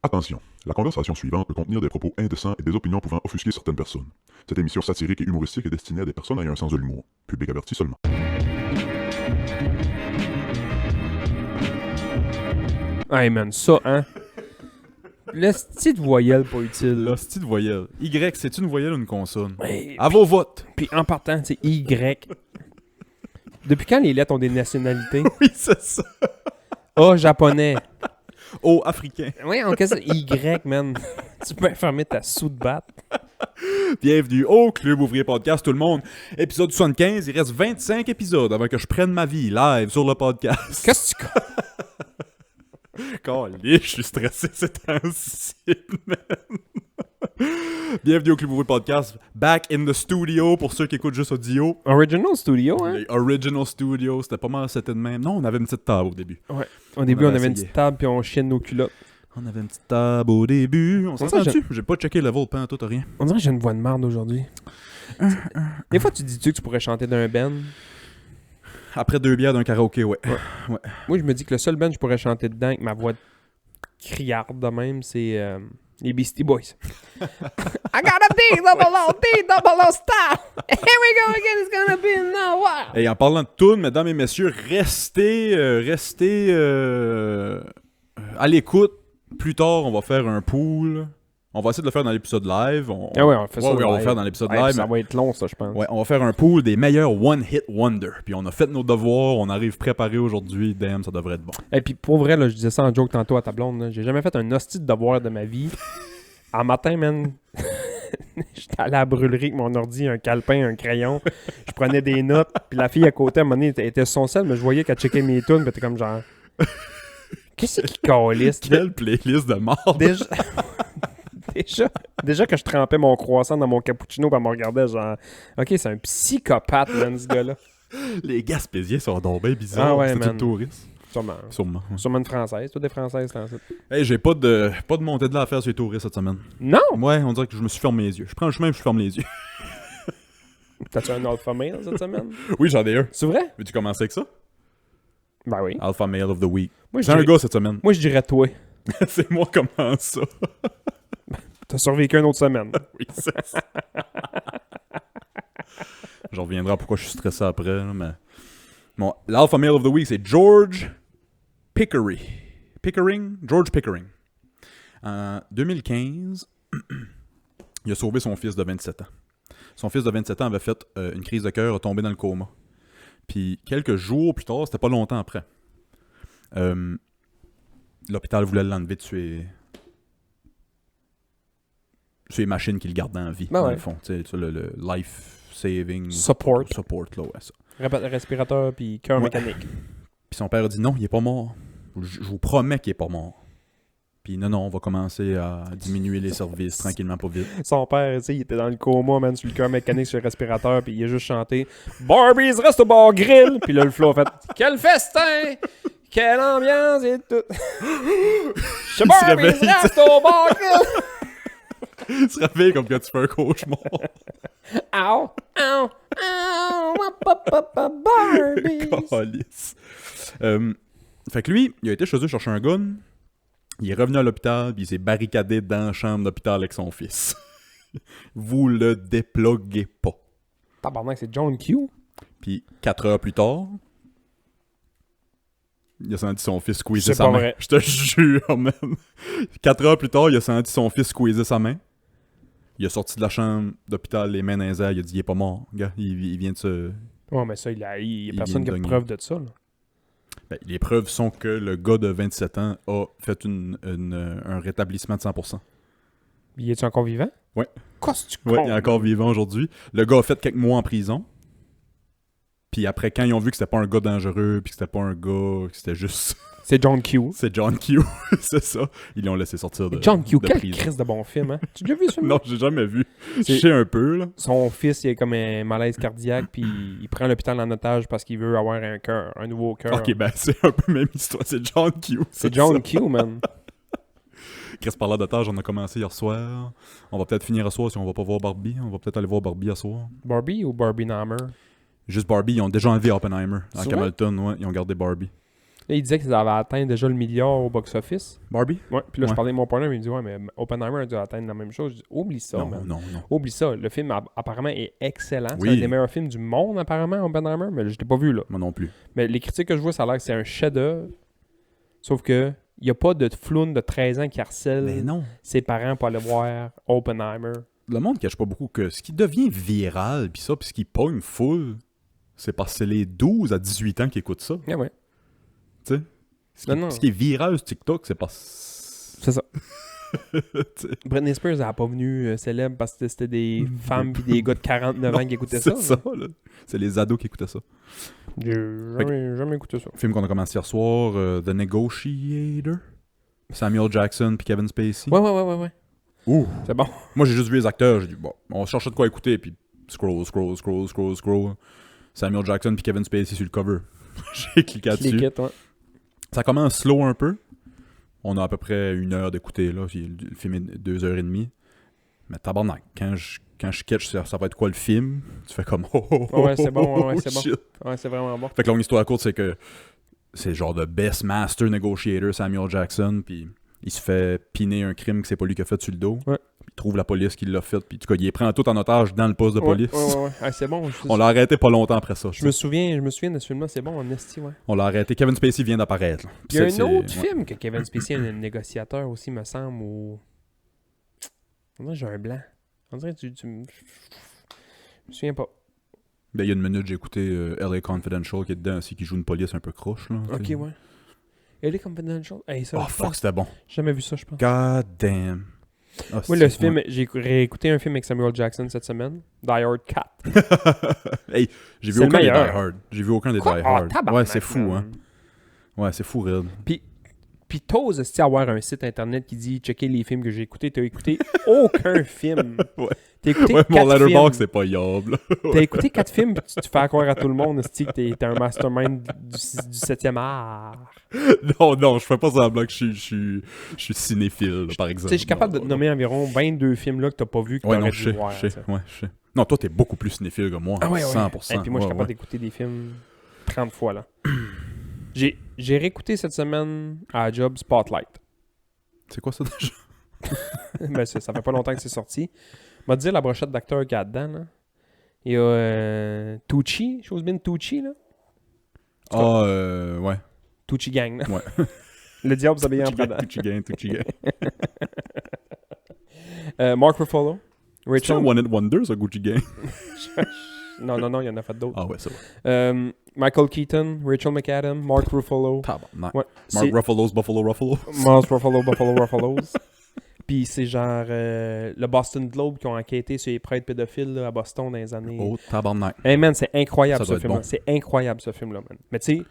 Attention, la conversation suivante peut contenir des propos indécents et des opinions pouvant offusquer certaines personnes. Cette émission satirique et humoristique est destinée à des personnes ayant un sens de l'humour. Public averti seulement. Hey man, ça, hein? Le style de voyelle pas utile. L'hostie de voyelle. Y, c'est une voyelle ou une consonne? Ouais, À vos votes! puis en partant, c'est Y. Depuis quand les lettres ont des nationalités? Oui, c'est ça. A, japonais. O, africain. Oui, en cas, Y, man. Tu peux fermer ta sous de batte. Bienvenue au Club Ouvrier Podcast, tout le monde. Épisode 75, il reste 25 épisodes avant que je prenne ma vie live sur le podcast. Qu'est-ce que tu... Caliste, je suis stressé ces temps-ci, man. Bienvenue au Club Ouvrier Podcast. Back in the studio pour ceux qui écoutent juste audio. Original Studio, hein? Les Original Studios, c'était pas mal, c'était de même. Non, on avait une petite table au début. Ouais. Au début, on avait une essayé. petite table puis on chienne nos culottes. On avait une petite table au début. On dirait s'entend-tu? J'ai pas checké le level, pas tout, rien. On dirait que j'ai une voix de merde aujourd'hui. Des fois, tu dis-tu que tu pourrais chanter d'un band? Après 2 bières d'un karaoké, ouais. Moi, je me dis que le seul band que je pourrais chanter dedans avec ma voix de criarde de même, c'est les Beastie Boys. I got a D-double-O style. Here we go again, it's gonna be now. Et en parlant de tunes, mesdames et messieurs, restez à l'écoute. Plus tard, on va faire un pool. On va essayer de le faire dans l'épisode live. Ah ouais, on fait ça. Ouais, on va live. faire dans l'épisode Ouais, live. ça va être long, ça, je pense. Ouais, on va faire un pool des meilleurs One Hit Wonder. Puis on a fait nos devoirs, on arrive préparé aujourd'hui. Damn, ça devrait être bon. Et puis pour vrai, là, je disais ça en joke tantôt à ta blonde, là, j'ai jamais fait un hostie de devoir de ma vie. En matin, man, j'étais allé à la brûlerie avec mon ordi, un calepin, un crayon. Je prenais des notes. Puis la fille à côté, à un moment donné, était sur son sel, mais je voyais qu'elle checkait mes tunes. Puis elle était comme genre... Qu'est-ce qui calisse? Quelle playlist de merde. Déjà que je trempais mon croissant dans mon cappuccino, puis elle me regardait genre... OK, c'est un psychopathe, man, ce gars-là. Les Gaspésiens sont donc bien bizarres. Ah ouais, C'est man. une touriste. Sûrement. Sûrement. Sûrement une Française. Toi, des Françaises, c'est ça. Hey, j'ai pas de montée de l'affaire sur les touristes cette semaine. Non! Ouais, on dirait que je me suis fermé les yeux. Je prends le chemin et je ferme les yeux. T'as-tu un alpha male cette semaine? Oui, j'en ai un. C'est vrai? Veux-tu commencer avec ça? Ben oui. Alpha Male of the Week. Moi, je C'est un dirais- gars cette semaine. Moi, je dirais toi. C'est moi comment ça. T'as survécu une autre semaine. Oui, c'est ça. Je reviendrai à pourquoi je suis stressé après, là, mais... Bon, l'Alpha Male of the Week, c'est George Pickering. George Pickering. En 2015, il a sauvé son fils de 27 ans. Son fils de 27 ans avait fait une crise de cœur, a tombé dans le coma. Puis quelques jours plus tard, c'était pas longtemps après, l'hôpital voulait l'enlever de ces machines qui le gardaient en vie, Ben dans ouais. le fond. Tu sais, le life-saving Support. là, ouais, ça. Respirateur puis cœur Ouais. mécanique. Puis son père a dit non, il est pas mort. Je vous promets qu'il est pas mort. Puis non, on va commencer à diminuer les services tranquillement, pas vite. Son père, tu sais, il était dans le coma, man, sur le cœur mécanique, sur le respirateur, puis il a juste chanté « Barbies reste au bar grill », puis là, le flow a fait « Quel festin! Quelle ambiance et tout! » Chez Il se Barbies réveille, reste au bar grill! Il se réveille comme quand tu fais un cauchemar. Ow! Ow! Ow! Wap, wap, wap, wap, Barbies! Calisse. Fait que lui, il a été chez eux chercher un gun. Il est revenu à l'hôpital, puis il s'est barricadé dans la chambre d'hôpital avec son fils. Vous le déploguez pas. Tabarnak, c'est John Q. Puis 4 heures plus tard, il a senti son fils squeezer C'est sa pas main. vrai. Je te jure, man. 4 heures plus tard, il a senti son fils squeezer sa main. Il a sorti de la chambre d'hôpital, les mains dans les airs, il a dit il est pas mort, gars. Il vient de se... Ouais, mais ça, il y a Il personne qui vient a de preuve de ça, là. Ben, les preuves sont que le gars de 27 ans a fait un rétablissement de 100%. Il est-tu encore vivant? Ouais. Qu'est-ce que tu Ouais, comptes? il est encore vivant aujourd'hui. Le gars a fait quelques mois en prison. Puis après, quand ils ont vu que c'était pas un gars dangereux, puis que c'était pas un gars, que c'était juste... C'est John Q. c'est John Q, c'est ça. Ils l'ont laissé sortir de John Q, de quel prison. crise de bon film, hein? Tu as déjà vu ce film? Non, j'ai jamais vu. Je C'est- sais un peu, là. Son fils, il a comme un malaise cardiaque, puis il prend l'hôpital en otage parce qu'il veut avoir un cœur, un nouveau cœur. Ok, ben c'est un peu même histoire. C'est John Q. C'est John ça. Q, man. Chris, par là de tâche, on a commencé hier soir. On va peut-être finir à soir si on va pas voir Barbie. On va peut-être aller voir Barbie à soir. Barbie ou Barbie Nammer? Juste Barbie, ils ont déjà enlevé Oppenheimer. À C'est Hamilton, ouais, ils ont gardé Barbie. Là, il disait qu'ils avaient atteint déjà le milliard au box-office. Barbie? Ouais. Puis là, je Ouais. parlais avec mon partner, il me dit ouais, mais Oppenheimer a dû atteindre la même chose. Je dis oublie ça, Non, man. non. Oublie ça. Le film apparemment est excellent. Oui. C'est un des meilleurs films du monde, apparemment, Oppenheimer, mais je l'ai pas vu là. Moi non plus. Mais les critiques que je vois, ça a l'air que c'est un chef-d'œuvre. Sauf que il n'y a pas de floune de 13 ans qui harcèle Mais non. ses parents pour aller voir Oppenheimer. Le monde cache pas beaucoup que ce qui devient viral, puis ce qui pogne full, c'est parce que c'est les 12 à 18 ans qui écoutent ça. Ah ouais. Tu sais? Non. Ce qui est viral sur TikTok, c'est parce C'est ça. tu sais. Britney Spears elle n'a pas venu célèbre parce que c'était des femmes et des gars de 49 ans qui écoutaient ça. C'est ça, là. C'est les ados qui écoutaient ça. J'ai jamais écouté ça. Film qu'on a commencé hier soir, The Negotiator. Samuel Jackson puis Kevin Spacey. Ouais. Ouh! C'est bon. Moi, j'ai juste vu les acteurs. J'ai dit, bon, on cherchait de quoi écouter, puis scroll. Samuel Jackson puis Kevin Spacey sur le cover. J'ai cliqué Les là-dessus. kits, ouais. Ça commence slow un peu. On a à peu près 1 heure d'écouter, là. Puis le film est 2h30. Mais tabarnak, quand je catch ça va être quoi le film, tu fais comme Ouais, c'est bon, ouais, c'est bon. shit. Ouais, c'est vraiment bon. Fait que longue histoire courte, c'est que c'est genre de best master negotiator Samuel Jackson, puis il se fait piner un crime que c'est pas lui qui a fait sur le dos. Ouais. Il trouve la police qui l'a fait, puis en tout cas, il les prend tout en otage dans le poste de police. Ouais. Ah, c'est bon. On l'a arrêté pas longtemps après ça. Je me souviens de ce film-là, c'est bon, en esti, ouais. On l'a arrêté. Kevin Spacey vient d'apparaître. là. Il y a C'est- un autre c'est- film que Kevin Spacey est un négociateur aussi, me semble, ou... On dirait que j'ai un blanc. On dirait que tu me... Je me souviens pas. Ben, il y a une minute, j'ai écouté LA Confidential qui est dedans aussi, qui joue une police un peu croche. Là, Ok, t'sais. ouais. Elle est Confidential. Hey, ça, Oh je fuck, pense- c'était bon. J'ai jamais vu ça, je pense. God damn. Ah, Moi, le c'est- film, j'ai réécouté un film avec Samuel Jackson cette semaine, Die Hard 4. Hey, j'ai vu C'est le aucun des Die meilleur. Hard. J'ai vu aucun des Quoi? Die Ah, Hard. tabarnak, Ouais, c'est fou, man. hein. Ouais, c'est fou, raide. Puis t'oses esti, avoir un site internet qui dit checker les films que j'ai écoutés. T'as écouté aucun film. Ouais. T'as écouté Ouais, mon 4 films. letterbox, c'est pas yob, là. T'as écouté 4 films puis tu fais croire à tout le monde esti, que t'es un mastermind du 7e art. Non, je fais pas semblant que je suis cinéphile, là, par Tu exemple. sais, je suis capable de te Non, nommer environ 22 films là que t'as pas vu que Ouais, t'aurais non, dû je sais, voir. je sais, tu sais. ouais, je sais. Non, toi, t'es beaucoup plus cinéphile que moi. Ah ouais, ouais. 100%. Et puis moi, je suis Ouais, capable ouais. d'écouter des films 30 fois là. J'ai réécouté cette semaine à la job Spotlight. C'est quoi ça déjà? Ben, ça fait pas longtemps que c'est sorti. M'a dit la brochette d'acteurs qu'il y a dedans. Là. Il y a Tucci, chose bien Tucci, là. Ouais. Tucci Gang. Là. Ouais. Le diable s'habille en Prada. Tucci Gang. Mark Ruffalo. C'est Rachel. un One Hit Wonder, ça, Gucci Gang? Non, il y en a fait d'autres. Ah ouais, ça va. Michael Keaton, Rachel McAdams, Mark Ruffalo. Tabarnak. Ouais, Mark c'est Ruffalo's Buffalo Ruffalo. Mark Ruffalo, Buffalo Ruffalos. Puis c'est genre le Boston Globe qui ont enquêté sur les prêtres pédophiles là, à Boston dans les années... Oh, tabarnak. Hey man, c'est incroyable Ça ce doit être film-là. bon. C'est incroyable ce film-là, man. Mais tu sais,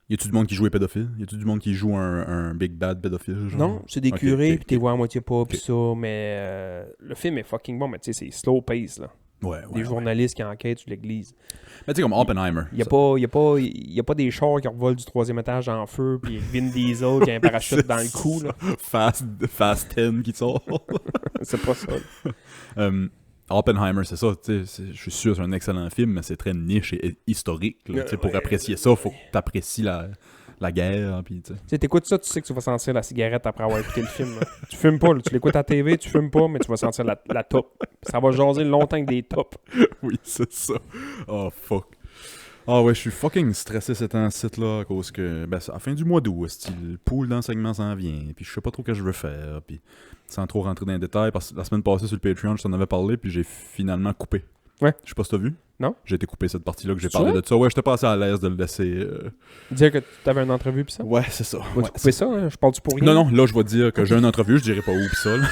Y a-tu du monde qui joue les pédophiles? Y a-tu du monde qui joue un big bad pédophile? Genre? non, c'est des Ok, curés, ok, puis t'es ok. vois à moitié pas, puis Ok. ça, mais le film est fucking bon, mais tu sais, c'est slow pace, là. Ouais, Des ouais. journalistes qui enquêtent sur l'église. Mais tu sais, comme Oppenheimer. Il y a pas des chars qui revolent du 3e étage en feu, puis Vin Diesel qui a un parachute dans le cou, là. Fast 10 qui sort. C'est pas ça. Oppenheimer, c'est ça. Tu sais, je suis sûr que c'est un excellent film, mais c'est très niche et historique. Là, tu sais, pour Ouais. apprécier ça, faut que tu apprécies la guerre. Puis, tu sais. Tu sais, t'écoutes ça, tu sais que tu vas sentir la cigarette après avoir écouté le film. Là. Tu fumes pas, là. Tu l'écoutes à la TV, tu fumes pas, mais tu vas sentir la top. Ça va jaser longtemps avec des tops. Oui, c'est ça. Oh, fuck. Ah ouais, je suis fucking stressé cet site là à cause que c'est à la fin du mois d'août, le pool d'enseignement s'en vient, puis je sais pas trop ce que je veux faire, puis sans trop rentrer dans les détails, parce que la semaine passée sur le Patreon, je t'en avais parlé, puis j'ai finalement coupé. Ouais. Je sais pas si t'as vu. Non. J'ai été coupé cette partie-là que j'ai C'est parlé vrai? de ça. Ouais, j'étais pas assez à l'aise de le laisser. Dire que tu avais une entrevue pis ça. Ouais, c'est ça. Vas-tu Ouais, couper ça? Hein? Je parle-tu pour rien? Non, là, je vais dire que j'ai une entrevue, je dirais pas où pis ça, là.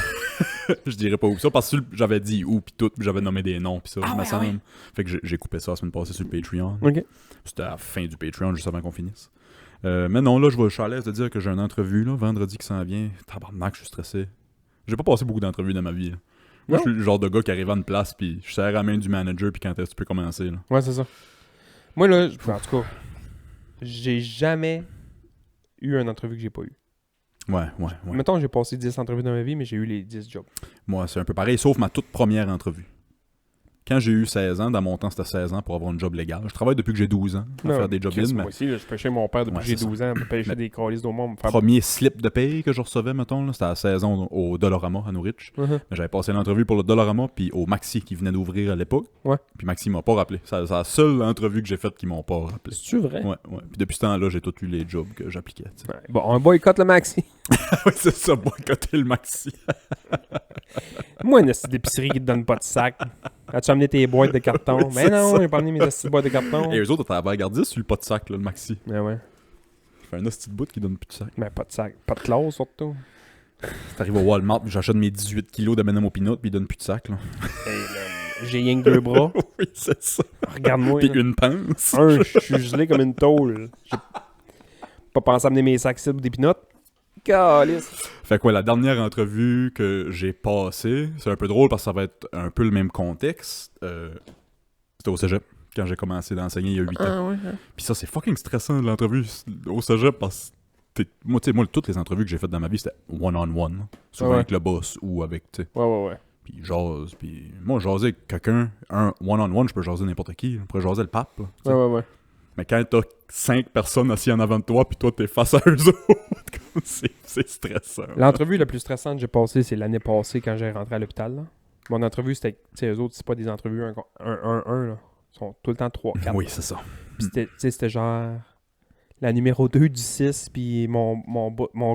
Je dirais pas où pis ça, parce que j'avais dit où pis tout, pis j'avais nommé des noms pis ça, Ah me ouais, semble. ouais. Fait que j'ai coupé ça la semaine passée sur le Patreon. Ok. C'était à la fin du Patreon, juste avant qu'on finisse. Mais non, là, je suis à l'aise de dire que j'ai une entrevue, là, vendredi qui s'en vient. Tabarnak, je suis stressé. J'ai pas passé beaucoup d'entrevues dans ma vie. Là. Moi, Non? je suis le genre de gars qui arrive à une place, puis je serre la main du manager, puis quand est-ce que tu peux commencer, là. Ouais, c'est ça. Moi, là, en tout cas, j'ai jamais eu une entrevue que j'ai pas eu. Ouais. Mettons, j'ai passé 10 entrevues dans ma vie, mais j'ai eu les 10 jobs. Moi, c'est un peu pareil, sauf ma toute première entrevue. quand j'ai eu 16 ans, dans mon temps, c'était 16 ans pour avoir un job légal. Je travaille depuis que j'ai 12 ans à faire des jobs Chris, in, mais moi aussi, là, je pêchais mon père depuis Ouais, que j'ai c'est 12 ans, me pêcher Mais- des calices d'au monde, me faire... premier slip de paye que je recevais, mettons, là, c'était à 16 ans au Dollarama à Norwich. Mhm. Mais j'avais passé l'entrevue pour le Dollarama puis au Maxi qui venait d'ouvrir à l'époque. Ouais. Puis Maxi m'a pas rappelé. C'est la seule entrevue que j'ai faite qu'ils m'ont pas rappelé. C'est-tu vrai? Ouais. Puis depuis ce temps-là, j'ai tout eu les jobs que j'appliquais. tu sais. Ouais. Bon, on boycotte le maxi. Oui, c'est ça, boycotter le Maxi. Moi, une petite épicerie qui te donne pas de sac. As-tu amené tes boîtes de carton? Oui, Mais c'est non, ça. j'ai pas amené mes petites boîtes de carton. Et eux autres, t'avais gardé sur le pas de sac, là, le Maxi. Mais ouais. Il fait un hostie de bout qui donne plus de sac. Mais pas de sac. Pas de clause, surtout. T'arrives au Walmart, puis j'achète mes 18 kilos d'M&M au peanut, puis ils donnent plus de sac, là. Hey, man, j'ai rien que deux bras. Oui, c'est ça. Regarde-moi. Puis là. une pince. Je suis gelé comme une tôle. J'ai pas pensé à amener mes sacs cibles des pinottes. Calice. Fait quoi, la dernière entrevue que j'ai passée, c'est un peu drôle parce que ça va être un peu le même contexte. C'était au cégep, quand j'ai commencé d'enseigner il y a 8 ans. Ah ouais. Puis ça, c'est fucking stressant, l'entrevue au cégep, parce que moi, tu sais, toutes les entrevues que j'ai faites dans ma vie, c'était one-on-one. Souvent Ouais. avec le boss ou avec, tu sais, Ouais. puis jase. Puis moi, jaser avec quelqu'un, un one-on-one, je peux jaser n'importe qui. Je pourrais jaser le pape, là, tu sais. Ouais. Mais quand t'as 5 personnes assises en avant de toi, puis toi, t'es face à eux autres, comme c'est stressant. L'entrevue la plus stressante que j'ai passée, c'est l'année passée quand j'ai rentré à l'hôpital. Là. Mon entrevue, c'était. Tu sais, eux autres, c'est pas des entrevues 1-1-1, là. Ils sont tout le temps 3-4. Oui, c'est ça. Puis c'était, tu sais, c'était genre la numéro 2 du 6, puis mon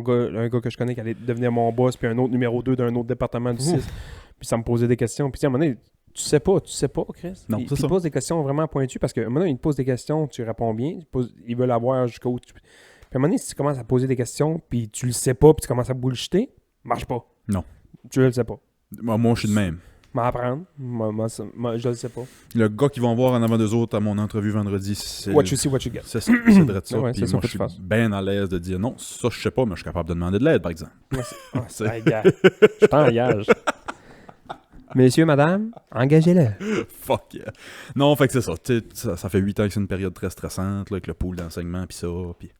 gars, un gars que je connais qui allait devenir mon boss, puis un autre numéro 2 d'un autre département du 6. Puis ça me posait des questions. Puis tu sais, à un moment donné, tu sais pas, Chris. Non, Puis c'est il ça. te pose des questions vraiment pointues parce qu'à un moment donné, il te pose des questions, tu réponds bien. Il veut l'avoir jusqu'au. Puis à un moment donné, si tu commences à poser des questions, puis tu le sais pas, puis tu commences à bullshiter, marche pas. Non. Tu le sais pas. Moi, je suis de même. M'apprendre, je le sais pas. Le gars qu'ils vont voir en avant d'eux autres à mon entrevue vendredi, c'est... What you see, what you get. C'est ça, c'est vrai de ça. Ouais, Puis c'est ça moi, que je tu suis fasses. bien à l'aise de dire non, ça, je sais pas, mais je suis capable de demander de l'aide, par exemple. Hey, gars, je t'engage. Messieurs, madame, engagez-le. Fuck yeah. Non, fait que c'est ça. Tu sais, ça fait 8 ans que c'est une période très stressante, là, avec le pool d'enseignement, puis ça, puis...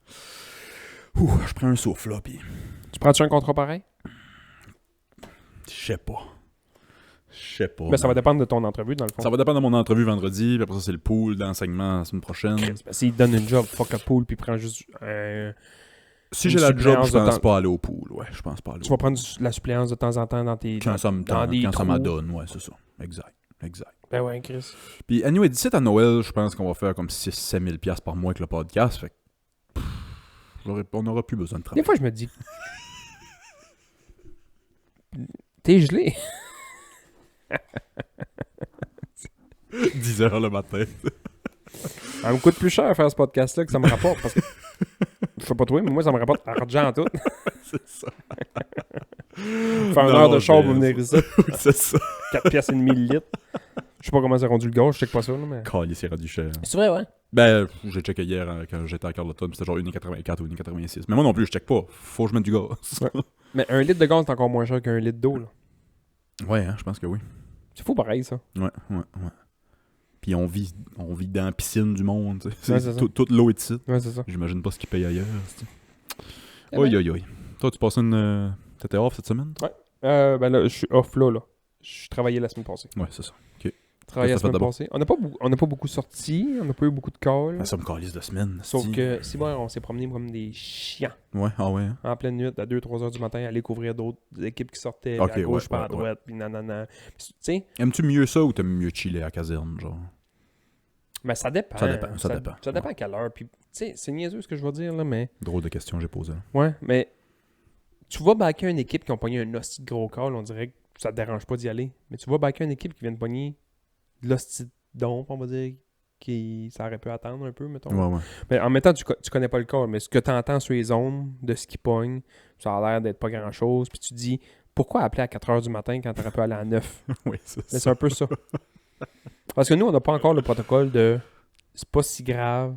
je prends un souffle, là, puis... Tu prends-tu un contrat pareil? Je sais pas. Mais ça va dépendre de ton entrevue, dans le fond. Ça va dépendre de mon entrevue vendredi, puis après ça, c'est le pool d'enseignement la semaine prochaine. S'il te donne une job, fuck a pool, puis prend juste Si une j'ai la job, suppléance je de pense temps. pas aller au pool. Ouais, je pense pas aller Tu au vas prendre la suppléance de temps en temps dans tes... Quand ça me dans tente, des quand ça trous. m'adonne, ouais, c'est ça. Exact. Ben ouais, Chris. Puis, anyway, d'ici à Noël, je pense qu'on va faire comme 6-7 000 $ par mois avec le podcast. Fait que, on n'aura plus besoin de Des travailler. fois, je me dis... T'es gelé. 10 heures le matin. Ça me coûte plus cher faire ce podcast-là que ça me rapporte, parce que... Je sais pas toi, mais moi, ça me rapporte argent en tout. C'est ça. Faire une Non, heure de char pour mais- venir ici. C'est ça. 4 piastres et demi le litre. Je sais pas comment c'est rendu le gaz, je sais pas ça, là, mais... Calé, c'est rendu cher. C'est vrai, ouais. Ben, j'ai checké hier quand j'étais à Carleton, c'était genre 1,84 ou 1,86. Mais moi non plus, je check pas. Faut que je mette du gaz. Ouais. Mais un litre de gaz, c'est encore moins cher qu'un litre d'eau, là. Ouais, hein, je pense que oui. C'est fou pareil, ça. Ouais. Puis on vit dans la piscine du monde. tu sais. Ouais, c'est ça. Toute l'eau est ici. Ouais, c'est ça. J'imagine pas ce qu'ils payent ailleurs. tu sais. Eh Oi, ben. oi, oi. Toi, tu passes une. T'étais off cette semaine? toi? Ben là, je suis off là. Je travaillais la semaine passée. Ouais, c'est ça. Ok. Travaillais la Qu'est-ce que semaine t'as passée. On n'a pas beaucoup sorti, on n'a pas eu beaucoup de calls. Ben, ça me calisse de semaine. Sauf sti. que, si bon, on s'est promené comme des chiens Ouais, ah ouais. hein. en pleine nuit à 2-3 heures du matin, aller couvrir d'autres équipes qui sortaient Ok, à gauche, ouais, pas à ouais, droite, puis nanana. Puis, tu sais, Aimes-tu mieux ça ou t'aimes mieux chiller à la caserne, genre? ben ça dépend. Ça dépend. Ça dépend à quelle heure. Puis, tu sais, c'est niaiseux ce que je veux dire, là, mais. Drôle de question j'ai posé. là. Ouais, mais. Tu vas backer une équipe qui ont pogné un hostie de gros call, on dirait que ça te dérange pas d'y aller. Mais tu vas backer une équipe qui vient de pogner de l'hostie de dompe, on va dire, qui ça aurait pu attendre un peu, mettons. Ouais. Mais en même temps, tu connais pas le call, mais ce que tu entends sur les zones de ce qui pogne, ça a l'air d'être pas grand-chose. Puis tu te dis, pourquoi appeler à 4 heures du matin quand tu aurais pu aller à 9? Oui, c'est Mais ça. c'est un peu ça. Parce que nous, on n'a pas encore le protocole de c'est pas si grave,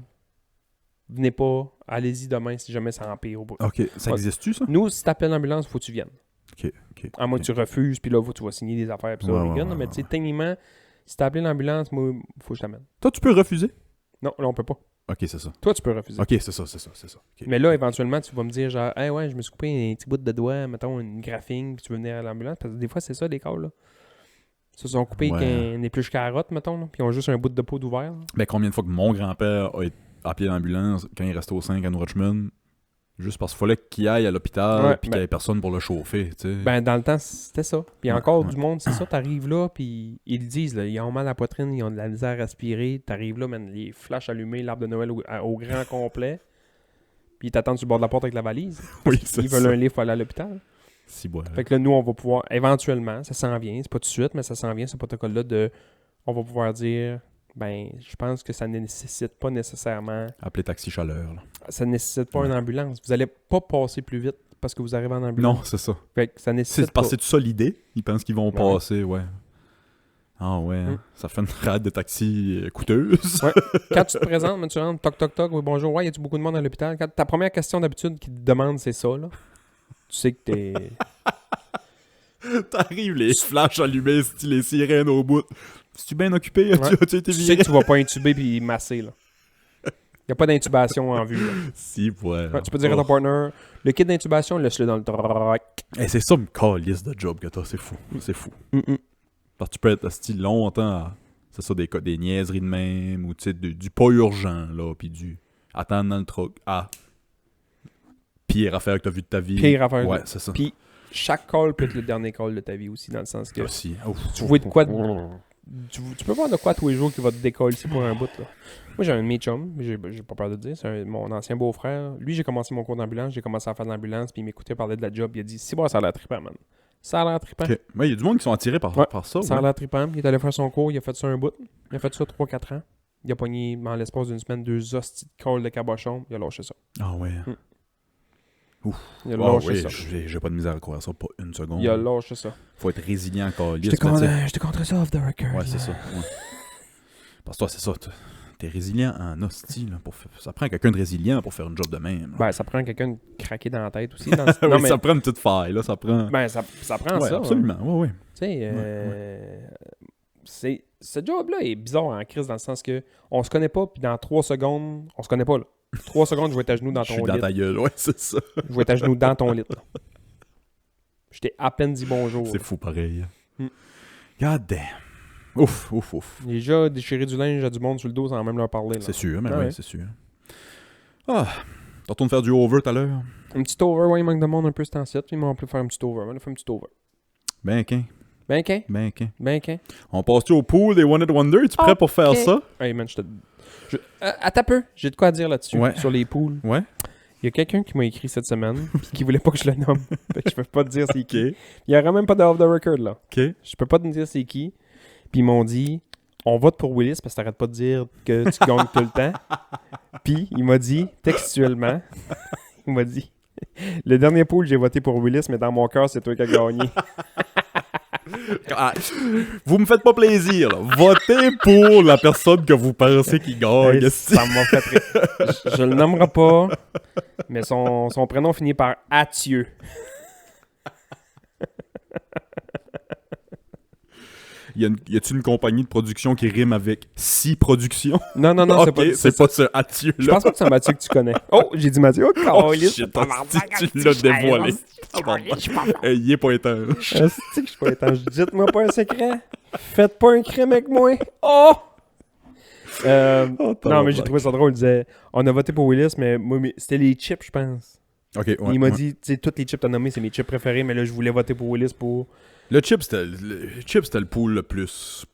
venez pas, allez-y demain si jamais ça empire. Ok, ça existe-tu, ça? Nous, si t'appelles l'ambulance, faut que tu viennes. Ok. À moins que tu refuses, puis là, tu vas signer des affaires, puis ça, Ouais, Oregon, ouais, mais ouais, tu sais, techniquement, si t'as appelé l'ambulance, moi, faut que je t'amène. Toi, tu peux refuser? Non, là, on peut pas. Ok, c'est ça. Toi, tu peux refuser. Ok, c'est ça. Ok. Mais là, éventuellement, tu vas me dire, genre, hey, ouais, je me suis coupé un petit bout de doigt, mettons, une graphine, puis tu veux venir à l'ambulance, parce que des fois, c'est ça, des calls, là. Ils se sont coupés Ouais. avec un épluche carotte, mettons, là, puis ils ont juste un bout de peau d'ouvert. là. Ben, combien de fois que mon grand-père a été appelé à l'ambulance quand il restait au 5 à New Richmond, juste parce qu'il fallait qu'il aille à l'hôpital Ouais, puis qu'il ben- n'y avait personne pour le chauffer, tu sais. Ben, dans le temps, c'était ça. Puis encore ouais. du monde, c'est ça. T'arrives là, puis ils le disent, là, ils ont mal à la poitrine, ils ont de la misère à respirer. T'arrives là, man, les flashs allumés, l'arbre de Noël au grand complet. Puis ils t'attendent sur le bord de la porte avec la valise. Oui, c'est Ils veulent ça. un livre pour aller à l'hôpital. Si, ouais. Fait que là, nous, on va pouvoir, éventuellement, ça s'en vient, c'est pas tout de suite, mais ça s'en vient, ce protocole-là de, on va pouvoir dire, ben, je pense que ça ne nécessite pas nécessairement, Appeler taxi chaleur, là. ça ne nécessite pas Ouais. une ambulance. Vous allez pas passer plus vite parce que vous arrivez en ambulance. Non, c'est ça. Fait que ça nécessite C'est parce pas. que c'est ça l'idée. Ils pensent qu'ils vont Ouais. passer, ouais. Ah ouais, hein. Ça fait une rade de taxi coûteuse. Ouais. Quand tu te présentes, mais tu rentres, toc toc toc, oui bonjour, ouais, y a-tu beaucoup de monde à l'hôpital? Quand ta première question d'habitude qui te demande, c'est ça, là. Tu sais que t'es. T'arrives, les flashs allumés, style les sirènes au bout. Es-tu bien occupé? Ouais. As-tu été Tu sais viré? que tu vas pas intuber puis masser, là. Y a pas d'intubation en vue, là. Si, ouais. Ouais, tu peux dire à ton partner, le kit d'intubation, laisse-le dans le troc. C'est ça, me calisse de job que t'as, c'est fou. C'est fou. Parce que tu peux être style longtemps à... C'est ça, des niaiseries de même, ou tu sais, du pas urgent, là, puis du attendre dans le truck. Ah. Pire affaire que t'as vu de ta vie. Pire affaire. Ouais, c'est ça. Puis chaque call peut être le dernier call de ta vie aussi, dans le sens que Aussi. Ouf, tu ouf, vois de quoi ouf, ouf. tu peux voir de quoi tous les jours qui va te décoller pour un bout, là. Moi, j'ai un de mes chums, j'ai pas peur de le dire, c'est mon ancien beau-frère. Lui, j'ai commencé mon cours d'ambulance, j'ai commencé à faire de l'ambulance, puis il m'écoutait parler de la job, il a dit « Si, bon, ça a l'air trippant, man. Ça a l'air trippant. Ok. Ouais, il y a du monde qui sont attirés par, Ouais. par ça. Ça a ouais. l'air trippant. » Il est allé faire son cours, il a fait ça un bout. Il a fait ça 3-4 ans. Il a pogné, en l'espace d'une semaine, 2 hosties de calls de cabochon. Il a lâché ça. Ah ouais. Il a Ah lâché ouais, ça. j'ai pas de misère à croire ça, pas une seconde. Il a lâché ça. Faut être résilient encore. Je te contre ça off the record. Ouais, là. c'est ça. Ouais. Parce que toi, c'est ça. T'es résilient en hostie. Là, ça prend quelqu'un de résilient pour faire une job de même. Ben, ça prend quelqu'un de craqué dans la tête aussi. Dans le... Oui, non, mais ça prend une petite faille. Là, ça prend... ben, ça prend ouais, ça. absolument. hein. Ouais, ouais. Tu sais, ce job-là est bizarre en crise dans le sens que on se connaît pas, puis dans 3 secondes, on se connaît pas. Là. 3 secondes, je vais être à genoux dans Je ton suis lit. dans ta gueule. Ouais, c'est ça. Je vais être à genoux dans ton lit. Là. Je t'ai à peine dit bonjour. C'est fou pareil. Hmm. God damn. Ouf, ouf, ouf. J'ai déjà déchiré du linge à du monde sur le dos sans même leur parler. Là. C'est sûr, mais Ah ouais, ouais. c'est sûr. Ah, t'as retourné faire du over tout à l'heure? Un petit over, ouais, il manque de monde un peu cet ancien. Ils m'ont appelé faire un petit over. On a fait un petit over. Ben, qu'un. Ben, qu'un? Ben, qu'un. Ben, qu'un? On passe-tu au pool des One Hit Wonder? Es-tu prêt pour faire Ok. ça? Hey man, attends un peu, j'ai de quoi dire là-dessus, Ouais. sur les poules. Ouais. Il y a quelqu'un qui m'a écrit cette semaine, puis qui voulait pas que je le nomme. Fait que je peux pas te dire c'est qui. Ok. Il y aura même pas de off the record là. Ok. Je peux pas te dire c'est qui. Puis ils m'ont dit, on vote pour Willis parce que t'arrêtes pas de dire que tu gagnes tout le temps. Puis il m'a dit, textuellement, il m'a dit, le dernier pool j'ai voté pour Willis, mais dans mon cœur c'est toi qui as gagné. Ah, vous me faites pas plaisir, là. Votez pour la personne que vous pensez qui gagne. Hey, ça m'a fait rire. Je le nommerai pas, mais son prénom finit par Athieu. Y a-t-il une compagnie de production qui rime avec si production? Non, Ok, c'est pas ce Mathieu Je là. pense pas que c'est un Mathieu que tu connais. Oh, j'ai dit Mathieu. Oh, Oh câlisse. shit, hostie, tu l'as dévoilé. Il est pas étanche. Asti que je suis pas étanche. Dites-moi pas un secret. Faites pas un crime avec moi. Oh! Non, mais j'ai trouvé ça drôle. Il disait, on a voté pour Willis, mais moi, c'était les chips, je pense. Ok, ouais. il m'a ouais. dit, tu sais, toutes les chips que t'as nommées, c'est mes chips préférés, mais là, je voulais voter pour Willis pour... Le chip, c'était le pool le plus.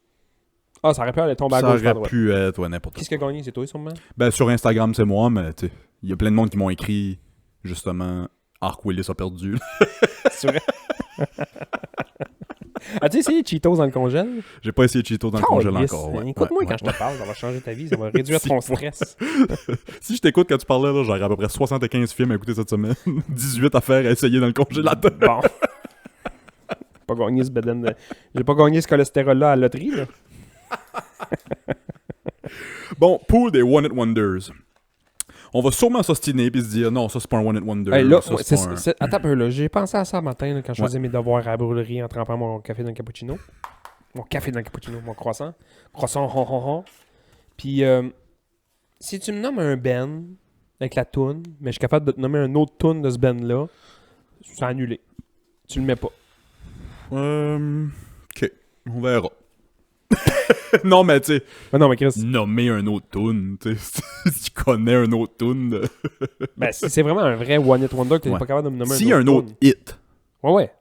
Ah, ça aurait pu aller tomber à Ça gauche ou à aurait droite. pu être ouais, n'importe Qu'est-ce quoi. qui a gagné? C'est toi, sûrement? Ben, sur Instagram, c'est moi, mais tu sais, il y a plein de monde qui m'ont écrit, justement, Arc Willis a perdu. C'est vrai? As-tu essayé Cheetos dans le congèle? J'ai pas essayé Cheetos dans le congèle Calisse. encore. Ouais. Écoute-moi Ouais, quand je te parle, ça va changer ta vie, ça va réduire ton stress. Si je t'écoute quand tu parlais, là, j'aurais à peu près 75 films à écouter cette semaine. 18 affaires à essayer dans le congélateur. Bon. Pas gagné ce bédaine de... J'ai pas gagné ce cholestérol-là à la loterie, là. Bon, pool des One Hit Wonders. On va sûrement s'ostiner puis se dire non, ça c'est pas un One Hit Wonder. Hey, là, ça, ouais, c'est pas un... attends un peu, là. J'ai pensé à ça matin là, quand je Ouais. faisais mes devoirs à la brûlerie en trempant mon café dans le cappuccino. Mon café dans le cappuccino, mon croissant. Croissant, hon, hon, hon. Puis, si tu me nommes un Ben avec la toune, mais je suis capable de te nommer un autre toune de ce Ben-là, c'est annulé. Tu le mets pas. Ok. On verra. Non, mais tu sais, Ben non, mais Chris, nommer un autre tune, tu sais, si tu connais un autre tune. ben, si c'est vraiment un vrai One Hit Wonder que t'es Ouais. pas capable de me nommer S'il y a un autre tune. hit, Ouais, ouais.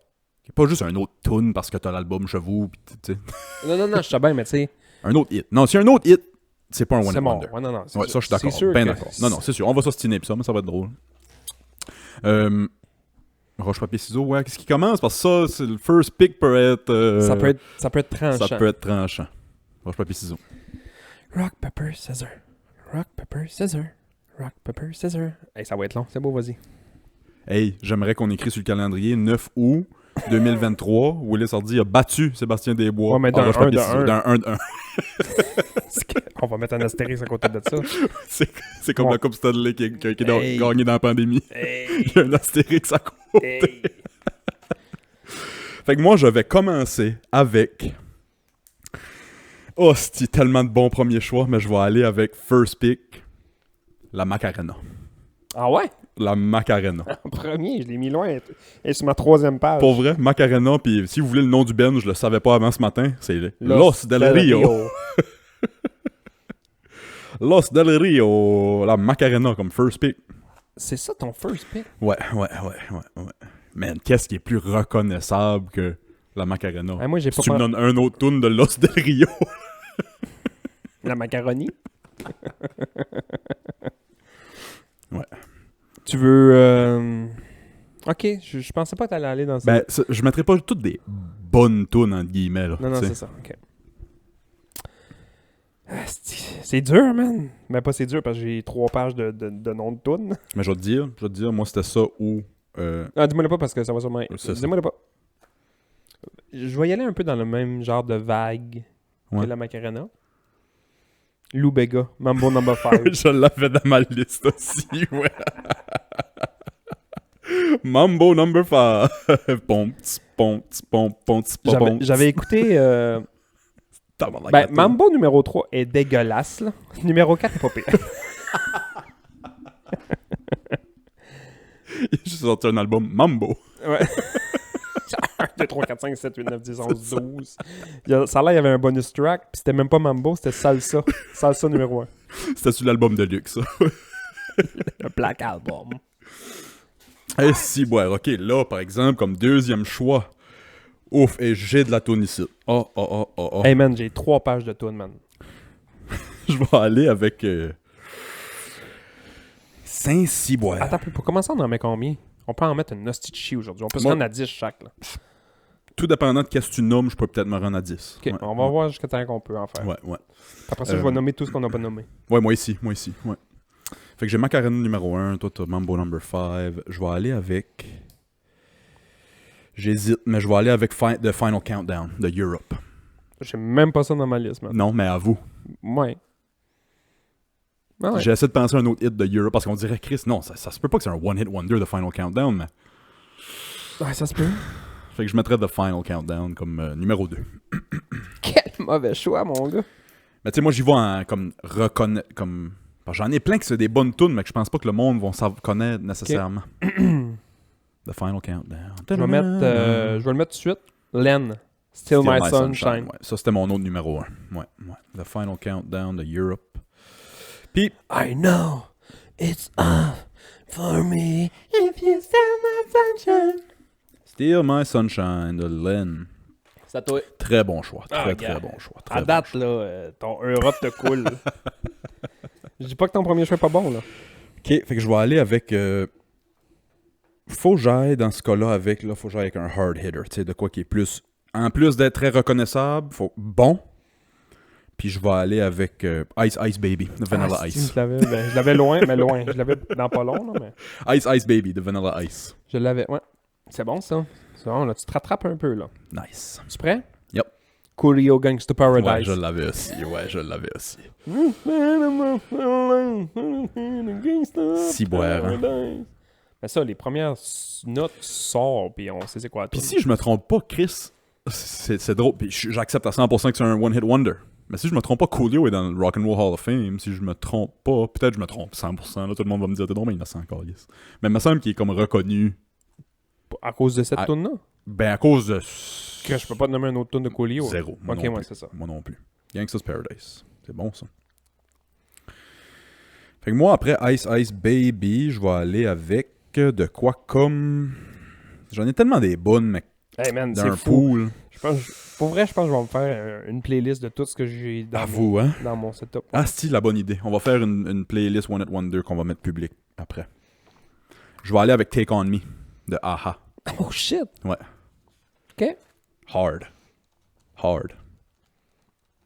pas juste un autre tune parce que t'as l'album Chevaux, pis tu sais. Non, je sais bien, mais tu sais, Un autre hit. Non, s'il y a un autre hit, c'est pas un One c'est Hit mort. Wonder. Ouais, non. Ouais, ça, je suis d'accord. C'est sûr Ben que d'accord. Non, c'est sûr. On va s'ostiner pis ça, mais ça va être drôle. Roche, papier, ciseaux, ouais. Qu'est-ce qui commence? Parce que ça, c'est le first pick peut être... Ça peut être tranchant. Ça peut être tranchant. Roche, papier, ciseaux. Rock, paper, scissors. Rock, paper, scissors. Rock, paper, scissors. Hey, ça va être long. C'est beau, vas-y. Hey, j'aimerais qu'on écrit sur le calendrier 9 août 2023. Willis Hardy a battu Sébastien Desbois. Ouais, mais d'un Roche, papier, 1 ciseaux. de 1. D'un 1 de 1. On va mettre un astérisque à côté de ça. C'est comme Bon. la Coupe Stanley qui a Hey. gagné dans la pandémie. Hey, Il y a un astérix à côté. hey. Fait que moi, je vais commencer avec... Oh, c'est tellement de bons premiers choix, mais je vais aller avec first pick, la Macarena. Ah ouais? La Macarena. En premier, je l'ai mis loin. Et sur ma 3e page. Pour vrai, Macarena, puis si vous voulez le nom du band, je le savais pas avant ce matin, c'est Los del Rio. Los del Rio, la Macarena comme first pick. C'est ça ton first pick? Ouais. Man, qu'est-ce qui est plus reconnaissable que la Macarena? Ah, moi, j'ai Si pas tu me peur- donnes un autre tune de Los del Rio. La macaroni? Ouais. Tu veux... Ok, je pensais pas que t'allais aller dans ça. Ben, je mettrais pas toutes des bonnes tunes, entre guillemets, là. non, tu sais. c'est ça, ok. Ah, c'est dur, man. Ben pas c'est dur parce que j'ai 3 pages de noms de tunes. Mais je vais te dire, moi, c'était ça ou... Ah, dis-moi-le pas parce que ça va sûrement... C'est ça. Dis-moi-le pas. Je vais y aller un peu dans le même genre de vague Ouais. que la Macarena. Lou Bega, Mambo No. 5. je l'avais dans ma liste aussi, ouais. Mambo number 5. J'avais écouté... Ben, Mambo numéro 3 est dégueulasse, là. Numéro 4 est pas pire. J'ai sorti un album Mambo. Ouais. 1, 2, 3, 4, 5, 7, 8, 9, 10, 11, 12. Ça là, il y avait un bonus track, puis c'était même pas Mambo, c'était Salsa. Salsa numéro 1. C'était sur l'album de Luxe, ça. Le Black Album. Eh si, ouais, ok, là, par exemple, comme deuxième choix. Ouf, et j'ai de la toune ici. Oh. Hey man, j'ai 3 pages de tune, man. Je vais aller avec... Saint-Cyboire. Attends, pour commencer, on en met combien? On peut en mettre une hostie de chi aujourd'hui. On peut se Moi- rendre à 10 chaque, là. Tout dépendant de qu'est-ce que tu nommes, je peux peut-être me rendre à 10. Ok, Ouais, on va ouais. voir jusqu'à temps qu'on peut en faire. Ouais. Après ça, je vais nommer tout ce qu'on n'a pas nommé. Ouais, moi ici, ouais. Fait que j'ai Macarena numéro 1, toi t'as Mambo number 5. Je vais aller avec... J'hésite, mais je vais aller avec The Final Countdown de Europe. J'ai même pas ça dans ma liste, man. Non, mais à vous. Ouais. Ah ouais. J'ai essayé de penser à un autre hit de Europe parce qu'on dirait, Chris, non, ça se peut pas que c'est un one-hit wonder de Final Countdown, mais... Ouais, ça se peut. Fait que je mettrais The Final Countdown comme numéro 2. Quel mauvais choix, mon gars. Mais tu sais, moi j'y vais en comme reconnaître, comme... Parce que j'en ai plein que c'est des bonnes tunes, mais que je pense pas que le monde va connaître nécessairement. The Final Countdown. Je vais le mettre tout de suite. Len. Still My Sunshine. Ouais. Ça, c'était mon autre numéro 1. Ouais. The Final Countdown de Europe. Puis, I know it's off for me if you still my sunshine. Still My Sunshine de Len. Ça toi. Très bon choix. Ah, Très gars. bon choix. À date, là, ton Europe te coule. Je dis pas que ton premier choix est pas bon, là. Ok, fait que je vais aller avec... Faut que j'aille dans ce cas-là avec... Faut que j'aille avec un hard hitter. Tu sais, de quoi qui est plus... En plus d'être très reconnaissable, bon. Puis je vais aller avec Ice Ice Baby de Vanilla Ah, Ice. je l'avais loin, mais loin. Je l'avais dans pas long, là, mais... Ice Ice Baby de Vanilla Ice. Je l'avais, ouais. C'est bon, ça. C'est bon, là, tu te rattrapes un peu, là. Nice. Tu prêt? Yep. Coolio Gangsta Paradise. Ouais, je l'avais aussi. Ciboire, hein. Mais ça, les premières notes sortent, puis on sait c'est quoi. Puis si je me trompe pas, Chris, c'est drôle. Puis j'accepte à 100% que c'est un one-hit wonder. Mais si je me trompe pas, Coolio est dans le Rock and Roll Hall of Fame. Si je me trompe pas, peut-être je me trompe 100%. Là, tout le monde va me dire t'es donc bien innocent encore, yes. Mais il me semble qu'il est comme reconnu. À cause de cette Ah. tune-là? Ben à cause de Que je peux pas te nommer un autre tune de Coolio. Zéro. Moi Ok, non ouais, plus. c'est ça. Moi non plus. Gangsta's Paradise. C'est bon, ça. Fait que moi, après Ice Ice Baby, je vais aller avec de quoi comme... J'en ai tellement des bonnes, mais Hey man, c'est d'un fou. pool. Pour vrai, je pense que je vais me faire une playlist de tout ce que j'ai dans, Avoue, hein? dans mon setup. Ah, c'est la bonne idée. On va faire une playlist One Hit Wonder qu'on va mettre public après. Je vais aller avec Take On Me de Aha. Oh shit! Ouais. Ok. Hard.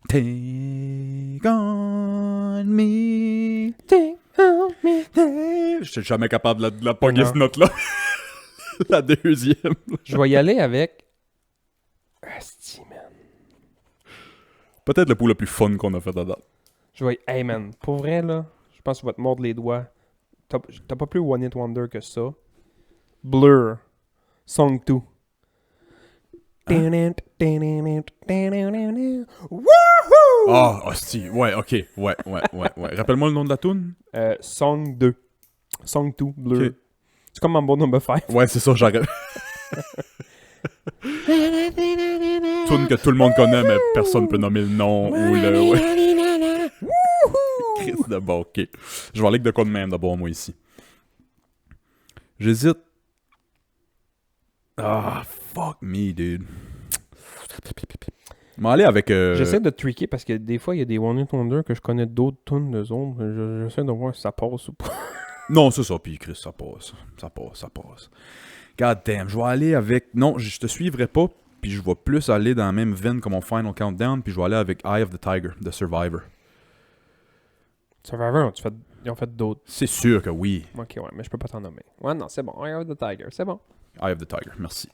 Take on me. Take on me. Je suis jamais capable de la pogner Non. cette note-là. La deuxième. Je vais y aller avec. Asti, man. Peut-être le pool le plus fun qu'on a fait à date. Je vais. Hey man, pour vrai là, je pense que tu vas te mordre les doigts. T'as pas plus One Hit Wonder que ça. Blur. Song 2. Woohoo! Ah, hostie. Ouais, ok. Ouais. Rappelle-moi le nom de la tune. Song 2. Song 2, Blur. Ok. C'est comme Mambo Number 5. Ouais, c'est ça, j'arrête. Tune que tout le monde connaît, mais personne peut nommer le nom ou le... Ouais. Chris de bon, ok. Je vais aller avec de quoi de même d'abord, moi, ici. J'hésite. Ah, fuck me, dude. Je vais aller avec... J'essaie de tricker parce que des fois, il y a des One Hit Wonder que je connais d'autres tunes d'eux autres. J'essaie de voir si ça passe ou pas. Non, c'est ça, puis Chris, ça passe. Ça passe. God damn, je vais aller avec... Non, je te suivrai pas, puis je vais plus aller dans la même veine que mon Final Countdown, puis je vais aller avec Eye of the Tiger, de Survivor. Survivor, ils ont fait d'autres. C'est sûr que oui. Ok, ouais, mais je peux pas t'en nommer. Ouais, non, c'est bon. Eye of the Tiger, c'est bon. Eye of the Tiger, merci.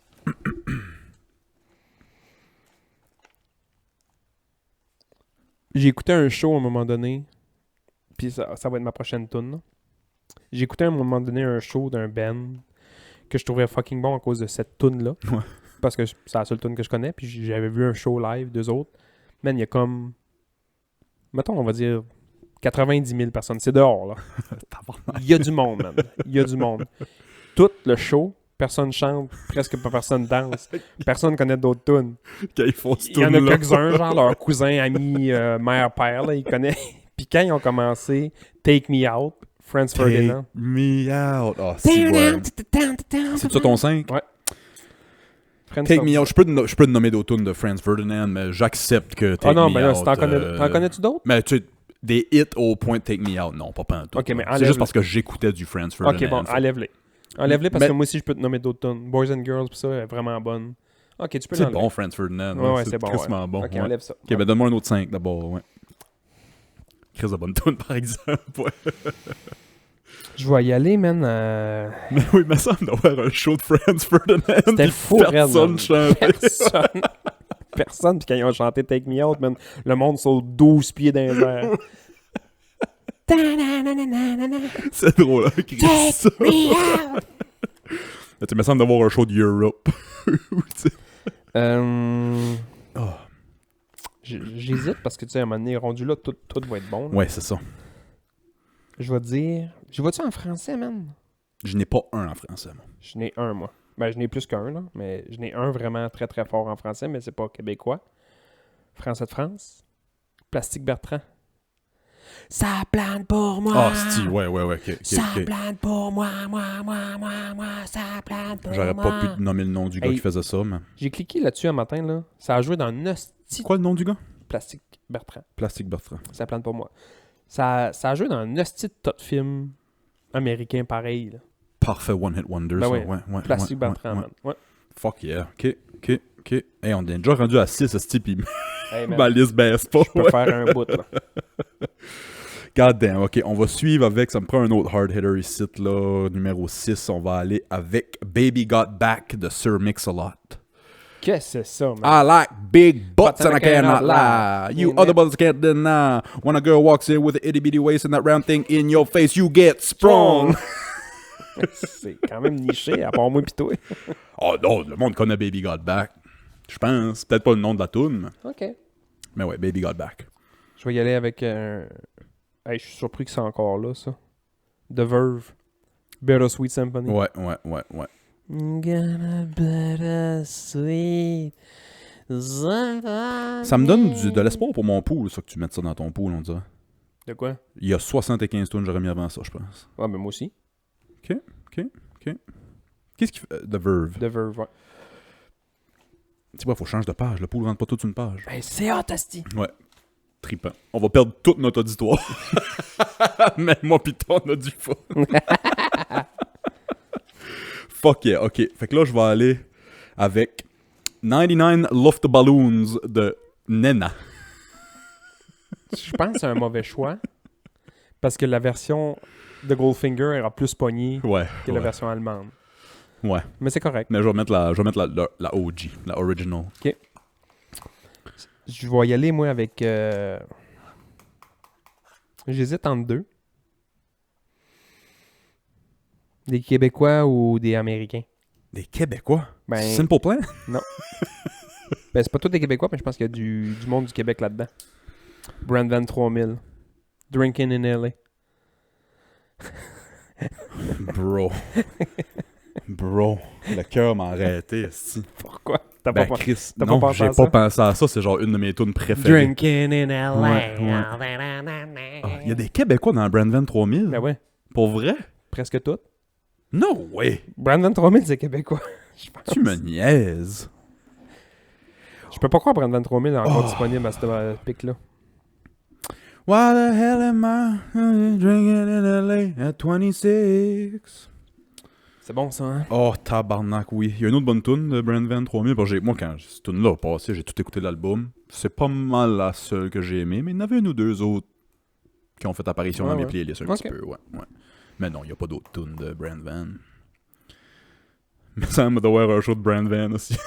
J'ai écouté un show à un moment donné, puis ça va être ma prochaine tune. J'ai écouté à un moment donné un show d'un band que je trouvais fucking bon à cause de cette tune là. Ouais. Parce que c'est la seule tune que je connais, puis j'avais vu un show live d'eux autres. Man, il y a comme... Mettons, on va dire 90 000 personnes. C'est dehors, là. Il y a du monde, man. Il y a du monde. Tout le show, personne chante, presque pas personne danse. Personne connaît d'autres tunes. Quand ils font ce Il y en a tune-là. quelques-uns, genre leur cousin, ami, mère-père, là, ils connaissent. Puis quand ils ont commencé Take Me Out, Franz Ferdinand. Take me out. Ah, c'est ouais. C'est ça ton 5? Ouais. Franz Take me Ferdinand. out. Je peux te nommer d'autres tunes de Franz Ferdinand, mais j'accepte que Take Ah non, me mais là, out... si t'en connais-tu d'autres? Mais tu sais, des hits au point de Take me out, non, pas en tout. Ok, mais C'est enlève-le. juste parce que j'écoutais du Franz Ferdinand. Ok, bon, fait- enlève-les. Enlève-les parce Mais- que moi aussi, je peux te nommer d'autres tunes. Boys and Girls, pis ça, est vraiment bonne. Ok, tu peux C'est l'enlever. bon, Franz Ferdinand. Ouais, c'est bon. crissement bon. Ok, ouais. enlève ça. Ok, ben donne-moi un autre 5 d'abord, ouais. Chris de bonne tune, par exemple. Ouais. Je vais y aller, man. Mais oui, il me semble d'avoir un show de Franz Ferdinand. C'était puis fou, personne man. chantait. Personne. Personne. Puis quand ils ont chanté Take Me Out, man, le monde saute 12 pieds dans les airs. C'est drôle, hein, Chris. Take me out! Mais tu me semble d'avoir un show de Europe. Oh. J'hésite parce que, tu sais, à un moment donné, rendu là, tout va être bon. là. Ouais, c'est ça. Je vais dire... Je vois-tu en français, man? Je n'ai pas un en français, moi. Je n'ai un, moi. Ben, je n'ai plus qu'un, là. Mais je n'ai un vraiment très, très fort en français, mais c'est pas québécois. Français de France. Plastique Bertrand. Ça plane pour moi. Ah, si, ouais, ok. Ça plane pour moi, ça plane pour J'aurais moi. pas pu te nommer le nom du gars Hey. qui faisait ça, mais... J'ai cliqué là-dessus un matin, là. Ça a joué dans un hostie Quoi le nom du gars? Plastique Bertrand. Plastic Bertrand. Ça plane pour moi. Ça a joué dans un hostie de tas de films américains pareil, là. Parfait One Hit Wonder, Ben ça. ouais. Ouais, Plastique Bertrand, ouais. man. Ouais. Fuck yeah. Ok. Hey, on est déjà rendu à 6, ce type, Hey, man, ma liste baisse pas. je peux Ouais. faire un bout, là. God damn, ok, on va suivre avec, ça me prend un autre hard hitter ici, là, numéro 6, on va aller avec Baby Got Back de Sir Mix-a-Lot. Qu'est-ce que c'est ça, man? I like big butts and I cannot lie. You other brothers can't deny. When a girl walks in with an itty bitty waist and that round thing in your face, you get sprung. C'est quand même niché, à part moi pis toi. Oh non, le monde connaît Baby Got Back. Je pense, peut-être pas le nom de la tune, OK. mais ouais, Baby Got Back. Je vais y aller avec un... Hey, je suis surpris que c'est encore là, ça. The Verve. Bittersweet Symphony. Ouais. Gonna bittersweet Ça me donne de l'espoir pour mon pool, ça, que tu mettes ça dans ton pool, on dirait. De quoi? Il y a 75 tonnes, j'aurais mis avant ça, je pense. Ouais, mais moi aussi. OK. Qu'est-ce qu'il fait? The Verve. The Verve, ouais. Tu vois, faut changer de page. Le pool rentre pas toute une page. Ben, c'est hot, asti. Ouais. Trippant. On va perdre toute notre auditoire. Mais moi pis toi, on a du fun. Fuck yeah. OK. Fait que là, je vais aller avec 99 Luft Balloons de Nena. Je pense que c'est un mauvais choix. Parce que la version de Goldfinger era plus pognée Ouais. que la version allemande. Ouais. Mais c'est correct. Mais je vais mettre la OG, la original. Je vais y aller, moi, avec... J'hésite entre deux. Des Québécois ou des Américains. Des Québécois? Ben, Simple Plan? ben c'est pas tous des Québécois, mais je pense qu'il y a du monde du Québec là-dedans. Brandvan 3000. Drinking in LA. Bro, le cœur m'a arrêté, esti. Pourquoi? T'as Ben, pas Chris, t'as non, pas pensé j'ai à pas ça? pensé à ça. C'est genre une de mes tunes préférées. Drinking in LA. Ouais. Il y a des Québécois dans Brandvan 3000? Ben ouais, Pour vrai? presque tout. No way! Brandvan 3000, c'est Québécois. Je pense. Tu me niaises. Je peux pas croire que Brandvan 3000 est encore disponible à ce pic-là. Why the hell am I drinking in LA at 26? C'est bon, ça, hein? Oh, tabarnak, oui. Il y a une autre bonne tune de Brandvan 3000. Moi, quand cette tune-là a passé, j'ai tout écouté l'album. C'est pas mal la seule que j'ai aimée, mais il y en avait une ou deux autres qui ont fait apparition dans mes playlists un petit peu, ouais. Mais non, il n'y a pas d'autres tunes de Brandvan. Mais ça me doit avoir un show de Brandvan aussi.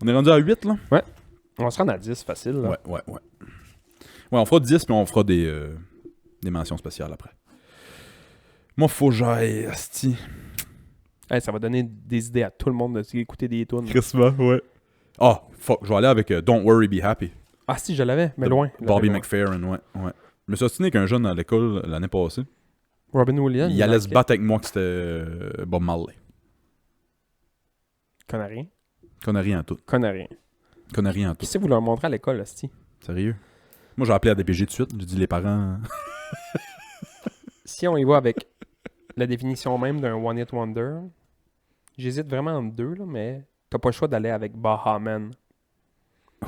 On est rendu à 8, là? Ouais. On va se rendre à 10, facile, là. Ouais. Ouais, on fera 10, puis on fera des mentions spéciales après. Moi, faut que j'aille, asti. Hey, ça va donner des idées à tout le monde d'écouter des tunes. Christmas, ouais. Ah, fuck, je vais aller avec Don't Worry, Be Happy. Ah si, je l'avais, mais de loin. Bobby loin. McFerrin, ouais. Je me suis obstiné qu'un jeune à l'école l'année passée, Robin Williams. il allait se battre avec moi que c'était Bob Marley. Connais rien. Connerie en tout. Connais rien. en tout. Qu'est-ce que vous leur montrez à l'école, asti? Sérieux? Moi, j'ai appelé à DPG tout de suite. J'ai dit les parents... Si on y va avec la définition même d'un One Hit Wonder, j'hésite vraiment entre deux, là, mais t'as pas le choix d'aller avec Bahaman.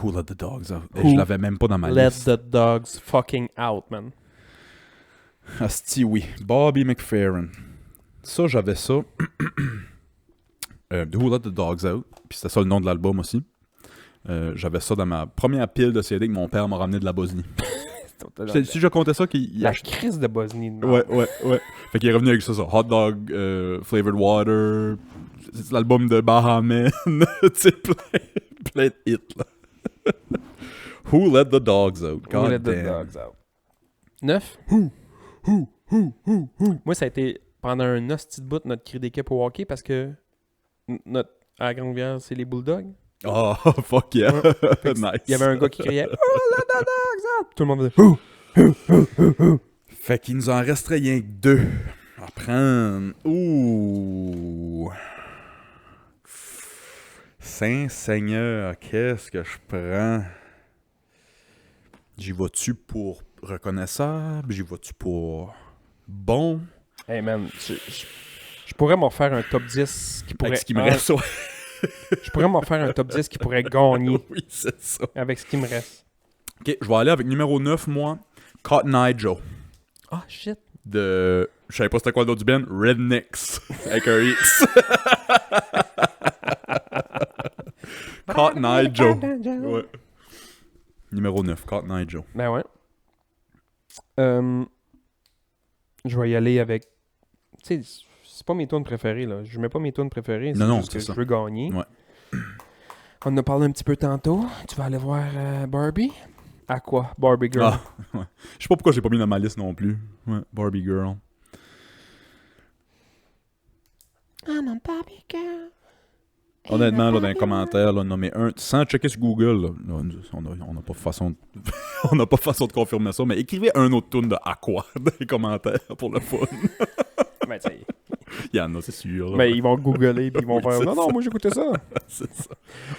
Who let the dogs out? Who Je l'avais même pas dans ma Let liste. the dogs fucking out, man. Asti, oui. Bobby McFerrin. Ça, j'avais ça. Who Let the Dogs Out. Puis c'était ça le nom de l'album aussi. J'avais ça dans ma première pile de CD que mon père m'a ramené de la Bosnie. Si je comptais ça, qu'il La achetait. crise de Bosnie. Ouais. Fait qu'il est revenu avec ça. Hot Dog, Flavored Water. C'est l'album de Bahaman. Tu sais, plein de hits, là. Who Let the Dogs Out. God Who Let the damn. dogs out. 9. Moi, ça a été pendant un hostie de bout notre cri d'équipe au hockey parce que à la Grande-Rivière, c'est les Bulldogs. Oh, fuck yeah. Fait que Nice. Il y avait un gars qui criait Who Let the dogs out. Tout le monde faisait Fait qu'il nous en resterait rien que 2 à prendre. Ouh. Saint-Seigneur, qu'est-ce que je prends? J'y vas-tu pour reconnaissable? J'y vas-tu pour bon? Hey man, je pourrais m'en faire un top 10 qui pourrait... Avec ce qui me reste, ouais. Je pourrais m'en faire un top 10 qui pourrait gagner Oui, c'est ça. avec ce qui me reste. Ok, je vais aller avec numéro 9, moi. Cotton Eye Joe. Ah, shit. De... Je savais pas c'était quoi le nom du band. Rednecks. Avec un X. Cotton Eye Joe. Ouais. Numéro 9, Cotton Eye Joe. Ben ouais. Je vais y aller avec... Tu sais, c'est pas mes tunes préférées, là. Je mets pas mes tunes préférées. Non, juste c'est que ça. je veux gagner. Ouais. On en a parlé un petit peu tantôt. Tu vas aller voir Barbie? À quoi? Barbie Girl. Ah, ouais. Je sais pas pourquoi j'ai pas mis dans ma liste non plus. Ouais, Barbie Girl. I'm a Barbie Girl. Honnêtement, là, dans les commentaires, là, nommer un, sans checker sur Google, là, on n'a pas façon de... on n'a pas façon de confirmer ça, mais écrivez un autre tune de Aqua dans les commentaires pour le fun. Ben, tu sais, Il y en a, c'est sûr. là. Mais ils vont googler puis ils vont Oui, faire c'est non, ça. moi j'écoutais ça. C'est ça.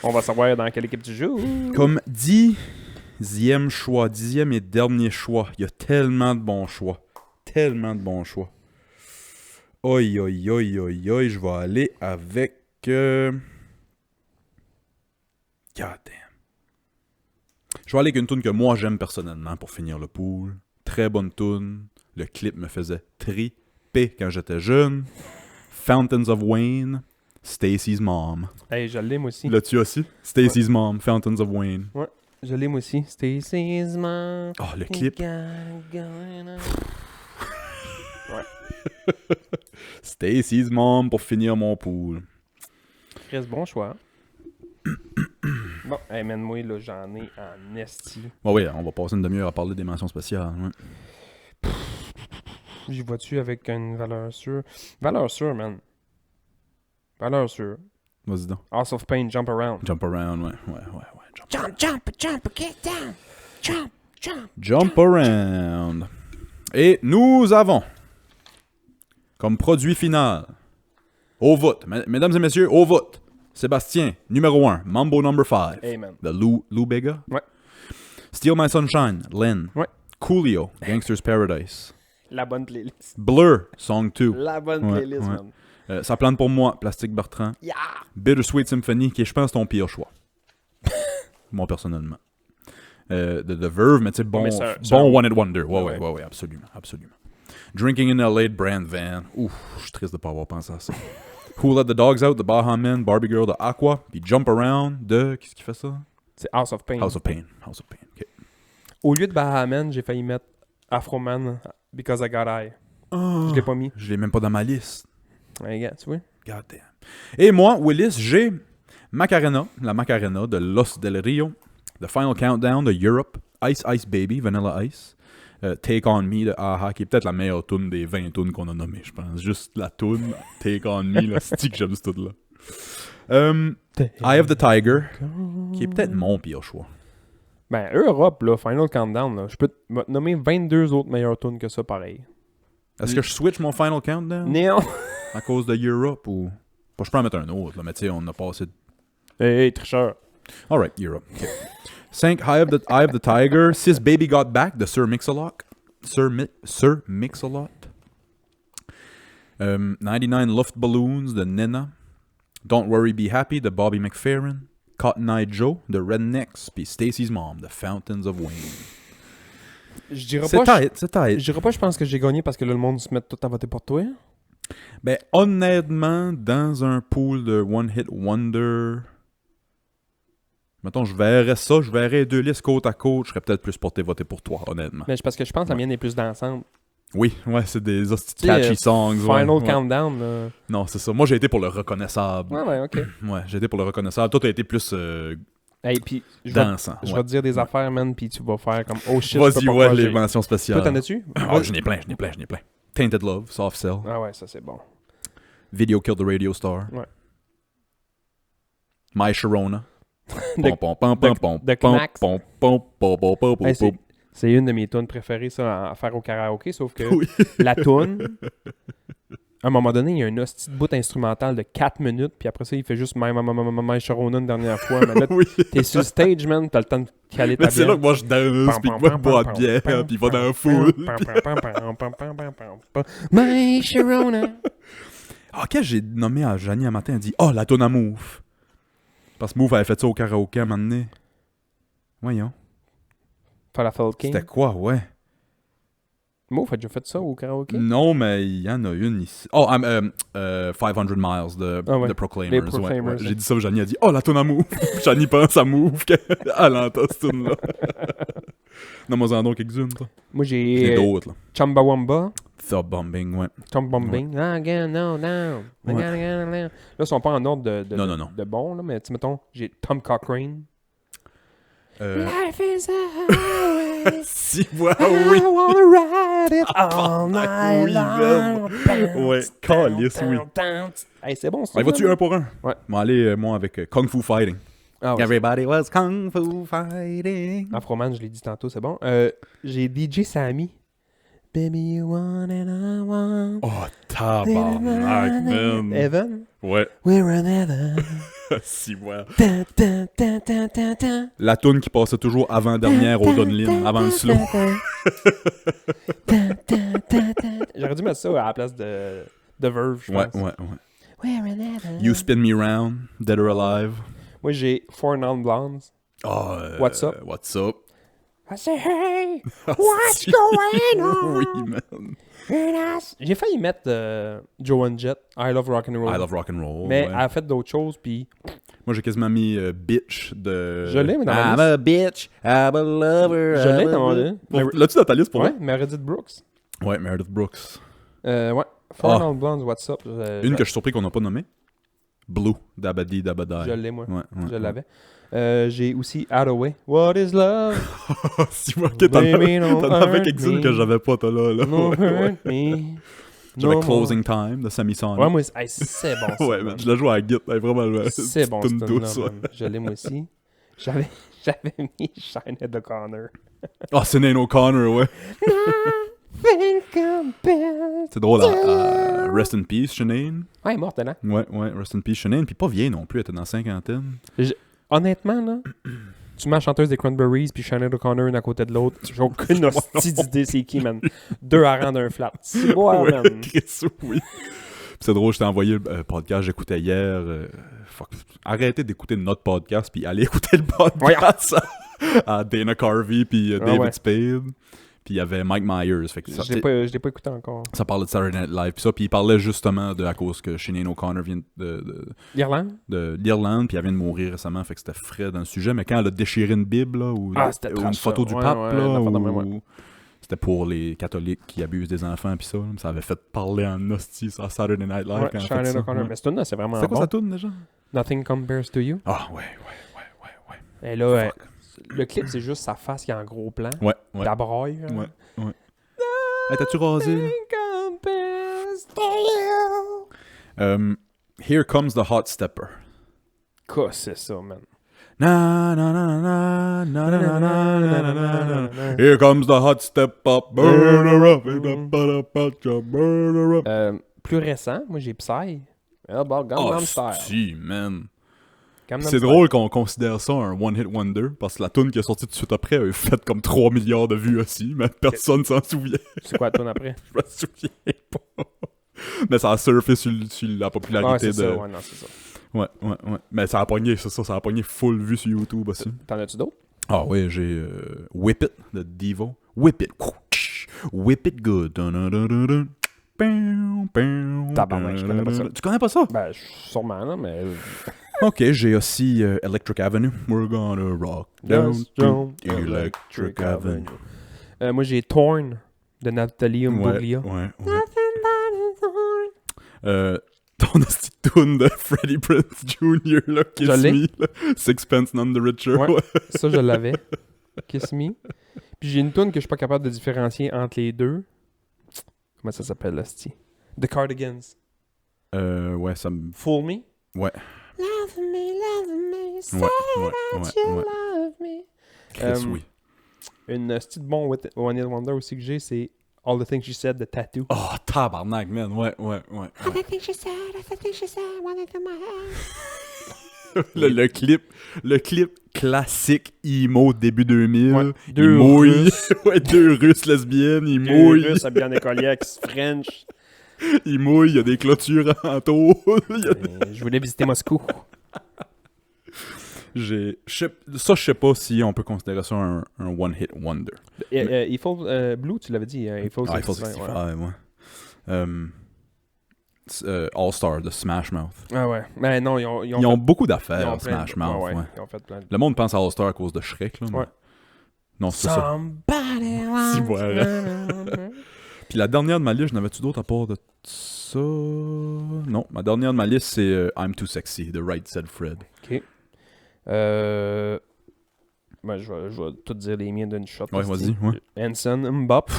On va savoir dans quelle équipe tu joues. Comme 10e choix, 10e et dernier choix. Il y a tellement de bons choix. Tellement de bons choix. Oi, oi, oi, oi, oi. Je vais aller avec... God damn. Je vais aller avec une tune que moi j'aime personnellement pour finir le pool. Très bonne tune. Le clip me faisait triper quand j'étais jeune. Fountains of Wayne. Stacy's Mom. Hey, je l'ai moi aussi. L'as-tu aussi? Stacy's Mom, Fountains of Wayne. Je l'ai moi aussi. Stacy's mom. Oh, le clip. Stacy's Mom pour finir mon pool. Chris, bon choix. Bon, hey man, moi là, j'en ai en esti. Bon, oui, on va passer une demi-heure à parler des mentions spéciales. Ouais. J'y vois-tu avec une valeur sûre? Valeur sûre, man. Valeur sûre. Vas-y donc. House of Pain, Jump Around. Jump around, ouais. Jump, get down. Jump. Jump around. Et nous avons, comme produit final, au vote, mesdames et messieurs, au vote, Sébastien, numéro 1, Mambo number 5, Hey man. de Lou Bega. Ouais. Steal My Sunshine, Len. Ouais. Coolio, Gangster's Paradise. La bonne playlist. Blur, Song 2. La bonne Ouais, playlist, ouais. man. Ça plante pour moi, Plastic Bertrand. Yeah! Bittersweet Symphony, qui est, je pense, ton pire choix. Moi, personnellement. De The Verve, mais tu sais, bon, mais ça- bon One Hit Wonder. Ouais, Ouais. ouais, absolument, absolument. Drinking in LA de Brand Van. Ouf, je suis triste de pas avoir pensé à ça. Who Let the Dogs Out de Baha Men, Barbie Girl de Aqua, puis Jump Around de... Qu'est-ce qui fait ça? C'est House of Pain. House of Pain. House of Pain, ok. Au lieu de Bahaman, j'ai failli mettre Afroman Because I Got Eye. Oh, Je l'ai pas mis. je l'ai même pas dans ma liste. Ouais, gars, tu vois? God damn. Et moi, Willis, j'ai Macarena, la Macarena de Los Del Rio, The Final Countdown de Europe, Ice Ice Baby, Vanilla Ice, Take On Me de Aha, qui est peut-être la meilleure tune des 20 tunes qu'on a nommées, je pense. Juste la tune, Take On Me, là, c'est que j'aime ce tune-là. Eye of the Tiger, qui est peut-être mon pire choix. Ben, Europe, là, Final Countdown, là, je peux te nommer 22 autres meilleures tunes que ça, pareil. Est-ce que je switch mon Final Countdown Néon! à cause de Europe ou... Bon, je peux en mettre un autre, là, mais tu sais, on a passé... Hey, tricheur. Alright, Europe. Okay. 5, Eye of the Tiger. 6, Baby Got Back de Sir Mix-a-Lot. Sir Mix-a-Lot. 99 Luft Balloons de Nena. Don't Worry Be Happy de Bobby McFerrin. Cotton Eye Joe de Rednecks. Puis Stacy's Mom de Fountains of Wayne. Je dirais C'est pas... tight, c'est tight. Je dirais pas, je pense que j'ai gagné parce que là, le monde se met tout à voter pour toi. Ben, honnêtement, dans un pool de One Hit Wonder... Mettons, je verrais les deux listes côte à côte, je serais peut-être plus porté voter pour toi, honnêtement. Mais c'est parce que je pense que la mienne est plus dansante. Oui, ouais, c'est des hosties Tu sais, catchy songs. ouais, Final ouais. Countdown, là. Non, c'est ça. Moi, j'ai été pour le reconnaissable. Ouais, ok. Ouais, j'ai été pour le reconnaissable. Toi, t'as été plus Hey, puis je vais dansant. je ouais. vais te dire des affaires, man, puis tu vas faire comme oh shit. je peux Vas-y, pas ouais, croire les j'ai- mentions Toi, spéciales. t'en as-tu? Ah, j'en ai plein. Tainted Love, Soft Cell, Ah ouais, ça c'est bon. Video Killed the Radio Star. Ouais. My Sharona. The- Pom, pom, pom, pom, The pom, Knacks. pom, pom, pom, pom, pom, pom, Hey, pom. c'est une de mes tunes préférées, ça, à faire au karaoké, sauf que Oui. la tune, à un moment donné, il y a un hostie de bout instrumental de 4 minutes, puis après ça, il fait juste My Sharona une dernière fois. Mais là, Oui. t'es sur le stage, man, t'as le temps de caler ta Mais c'est là bière. que moi, je danse, puis que moi, je bois de bière, puis il va dans la foule. My Sharona. Ah, qu'est-ce que j'ai nommé à Janie un matin? Elle dit « Ah, la toune à Move. » Parce que Move avait fait ça au karaoké à un moment donné. Voyons. Falafel King. C'était quoi, ouais? Mouf a déjà fait ça au karaoké? Non, mais il y en a une ici. Oh, 500 Miles de, Ah ouais. de Proclaimers. Les ouais, Proclaimers, ouais. ouais. J'ai dit ça, Janie a dit « Oh, la toune à Move. » Janie pense à Move qu'elle entend cette toune-là. Non, moi, j'en ai donc quelques-unes, toi. Moi, J'ai j'ai d'autres, là. Chumbawamba, Thought Bombing, ouais. Tom Bombing. Ah, again, no, no. Ouais. Là, ils sont pas en ordre Non. de bon, là, mais tu sais, mettons, j'ai Tom Cochrane. Life is a highway. Si, ouais, I oui. wanna ride it all night oui, long. man. Ouais, calice, oui. Hey, c'est bon, ça. Allez, vas-tu un pour un? Ouais. Bon, allez, moi, avec Kung Fu Fighting. Ah, ouais, Everybody was Kung Fu Fighting. Afroman, je l'ai dit tantôt, c'est bon. J'ai DJ Sammy. Baby, you want and I want. Oh, tabarnak, man. Evan? Ouais. We're an Evan. Si, ouais. Ta, ta, ta, ta, ta, ta. La toune qui passait toujours avant-dernière au Dunlin, avant le slow. J'aurais dû mettre ça à la place de Verve, je Ouais, pense. ouais. We're an Evan. You Spin Me Round, Dead or Alive. Moi, j'ai Four Non Blondes. Oh, What's Up? What's Up? I say, hey, Ah, what's si. going on? Oui, man. And J'ai failli mettre Joan Jett, I Love Rock'n'Roll. I Love Rock'n'Roll. Mais ouais. elle a fait d'autres choses, puis Moi, j'ai quasiment mis Bitch de... Je l'ai, mais dans ma I'm liste. a bitch, I'm a lover. je l'ai I'm a dans mon bitch. liste. L'as-tu dans ta liste pour Ouais, moi? Meredith Brooks. Ouais, Meredith Brooks. Ouais. Four Ah. Non Blondes, What's Up. Une que je suis surpris qu'on n'a pas nommée. Blue, Dabadi Dabadai. Je l'ai, moi. Ouais, ouais, Je ouais. l'avais. J'ai aussi Hathaway. What is love? Si, moi, ok, t'en Baby, don't avais hurt quelques-unes me. que j'avais pas, toi, là. No Ouais, ouais. hurt me. J'avais No Closing Time de Sammy Sonic. more. Ouais, moi, c'est bon ça. Ouais, man, je la joue à la guitare, elle est vraiment le. C'est bon, tune cette douce, tune-là, ouais. man. Je l'ai, moi aussi. J'avais mis Sinead O'Connor. Ah, c'est Sinead O'Connor, ouais. nothing compares. C'est drôle, Rest in Peace, Sinead. Ouais, elle est morte, hein? Ouais, Rest in Peace, Sinead. Puis pas vieille non plus, elle était dans la cinquantaine. Honnêtement, là, tu mets la chanteuse des Cranberries puis Sinead O'Connor une à côté de l'autre, j'ai aucune hostie d'idée c'est qui, man. Deux harengs d'un flat. C'est bon, Ouais, man. Chris, oui. Puis c'est drôle, je t'ai envoyé le podcast que j'écoutais hier. Fuck. Arrêtez d'écouter notre podcast, puis allez écouter le podcast à Dana Carvey, puis David ouais. Spade. Puis il y avait Mike Myers. Fait que ça, Je l'ai pas écouté encore. ça parlait de Saturday Night Live. Puis ça, puis il parlait justement à cause que Sinead O'Connor vient L'Irlande? de l'Irlande, puis elle vient de mourir récemment, fait que c'était frais dans le sujet. Mais quand elle a déchiré une Bible, là, ou, c'était ou une trash, photo ça. du Ouais, pape, ouais, là, l'affaire de ou... même, ouais. C'était pour les catholiques qui abusent des enfants, puis ça avait fait parler en hostie sur Saturday Night Live. Ouais, quand elle a fait Sinead ça. O'Connor. Ouais. Mais cette tune-là, c'est vraiment C'est quoi bon. ça tourne déjà? Nothing Compares to You. Ah, ouais. Et là, Fuck. le clip, c'est juste sa face qui est en gros plan. Ouais. La broye. Ouais. Hey, t'as-tu rasé? Là? Compares to you. Here Comes the Hot Stepper. Quoi, c'est ça, man. Na na na na na na na na na na na. Here comes the hot step up. Burn her up. Burn her up. Plus récent, moi j'ai Psy. Gangnam Oh, Style. si, man. Gangnam C'est Style. drôle qu'on considère ça un one-hit wonder, parce que la tune qui est sortie tout de suite après a fait comme 3 milliards de vues aussi, mais personne s'en souvient. C'est quoi la tune après? Je me souviens pas. Mais ça a surfé sur la Ah, popularité c'est de... ça, ouais, non, c'est ça. Ouais. Mais ça a pogné, c'est ça, ça a pogné full vue sur YouTube aussi. T'en as-tu d'autres? Ah ouais, j'ai Whip It de Devo. Whip It. Whip It good. Tabarnak, je connais pas ça. Tu connais pas ça? Ben, sûrement, là, mais... Ok, j'ai aussi Electric Avenue. We're gonna rock down to Electric Avenue. Moi j'ai Torn de Natalie Imbruglia. Ouais. Nothing but a thorn. Ton esti de tune de Freddie Prinze Jr. là, Kiss Je l'ai. Me, là. Sixpence None the Richer. Ouais. Ouais. Ça, je l'avais. Kiss Me. Puis j'ai une tune que je suis pas capable de différencier entre les deux. Comment ça s'appelle, hostie? The Cardigans. Ouais, ça me... Fool Me. Ouais. Love me, say Ouais. that you love me. Chris, oui. Une hostie de bon One Hit Wonder aussi que j'ai, c'est All the Things She Said de Tattoo. Oh, tabarnak, man. Ouais. All the things she said, wanted to my head. Le clip classique emo début 2000. Ouais, Il deux mouille. Russes. Ouais, deux Russes lesbiennes. Il Deux mouille. Russes habillés en écolière qui se French. Il mouille. Il y a des clôtures en tôle. Je voulais visiter Moscou. Je sais pas si on peut considérer ça un one-hit wonder. Eiffel Blue, tu l'avais dit. Eiffel Ah, Eiffel 65. 65, ouais. All-Star de Smash Mouth. Ah ouais. Mais non, ils ont Ils ont beaucoup ils d'affaires, ont plein de- Smash Mouth. ouais. Ouais. Ils ont fait plein de... Le monde pense à All-Star à cause de Shrek. Là, mais- Ouais. Non, c'est ça. Somebody Si, once. voilà. Puis la dernière de ma liste, j'en avais-tu d'autres à part de ça? Non, ma dernière de ma liste, c'est I'm Too Sexy de Right Said Fred. Ok. Ben, je vais tout dire les miens d'une shot. Ouais, hostie. vas-y, ouais. Hanson, Mbop.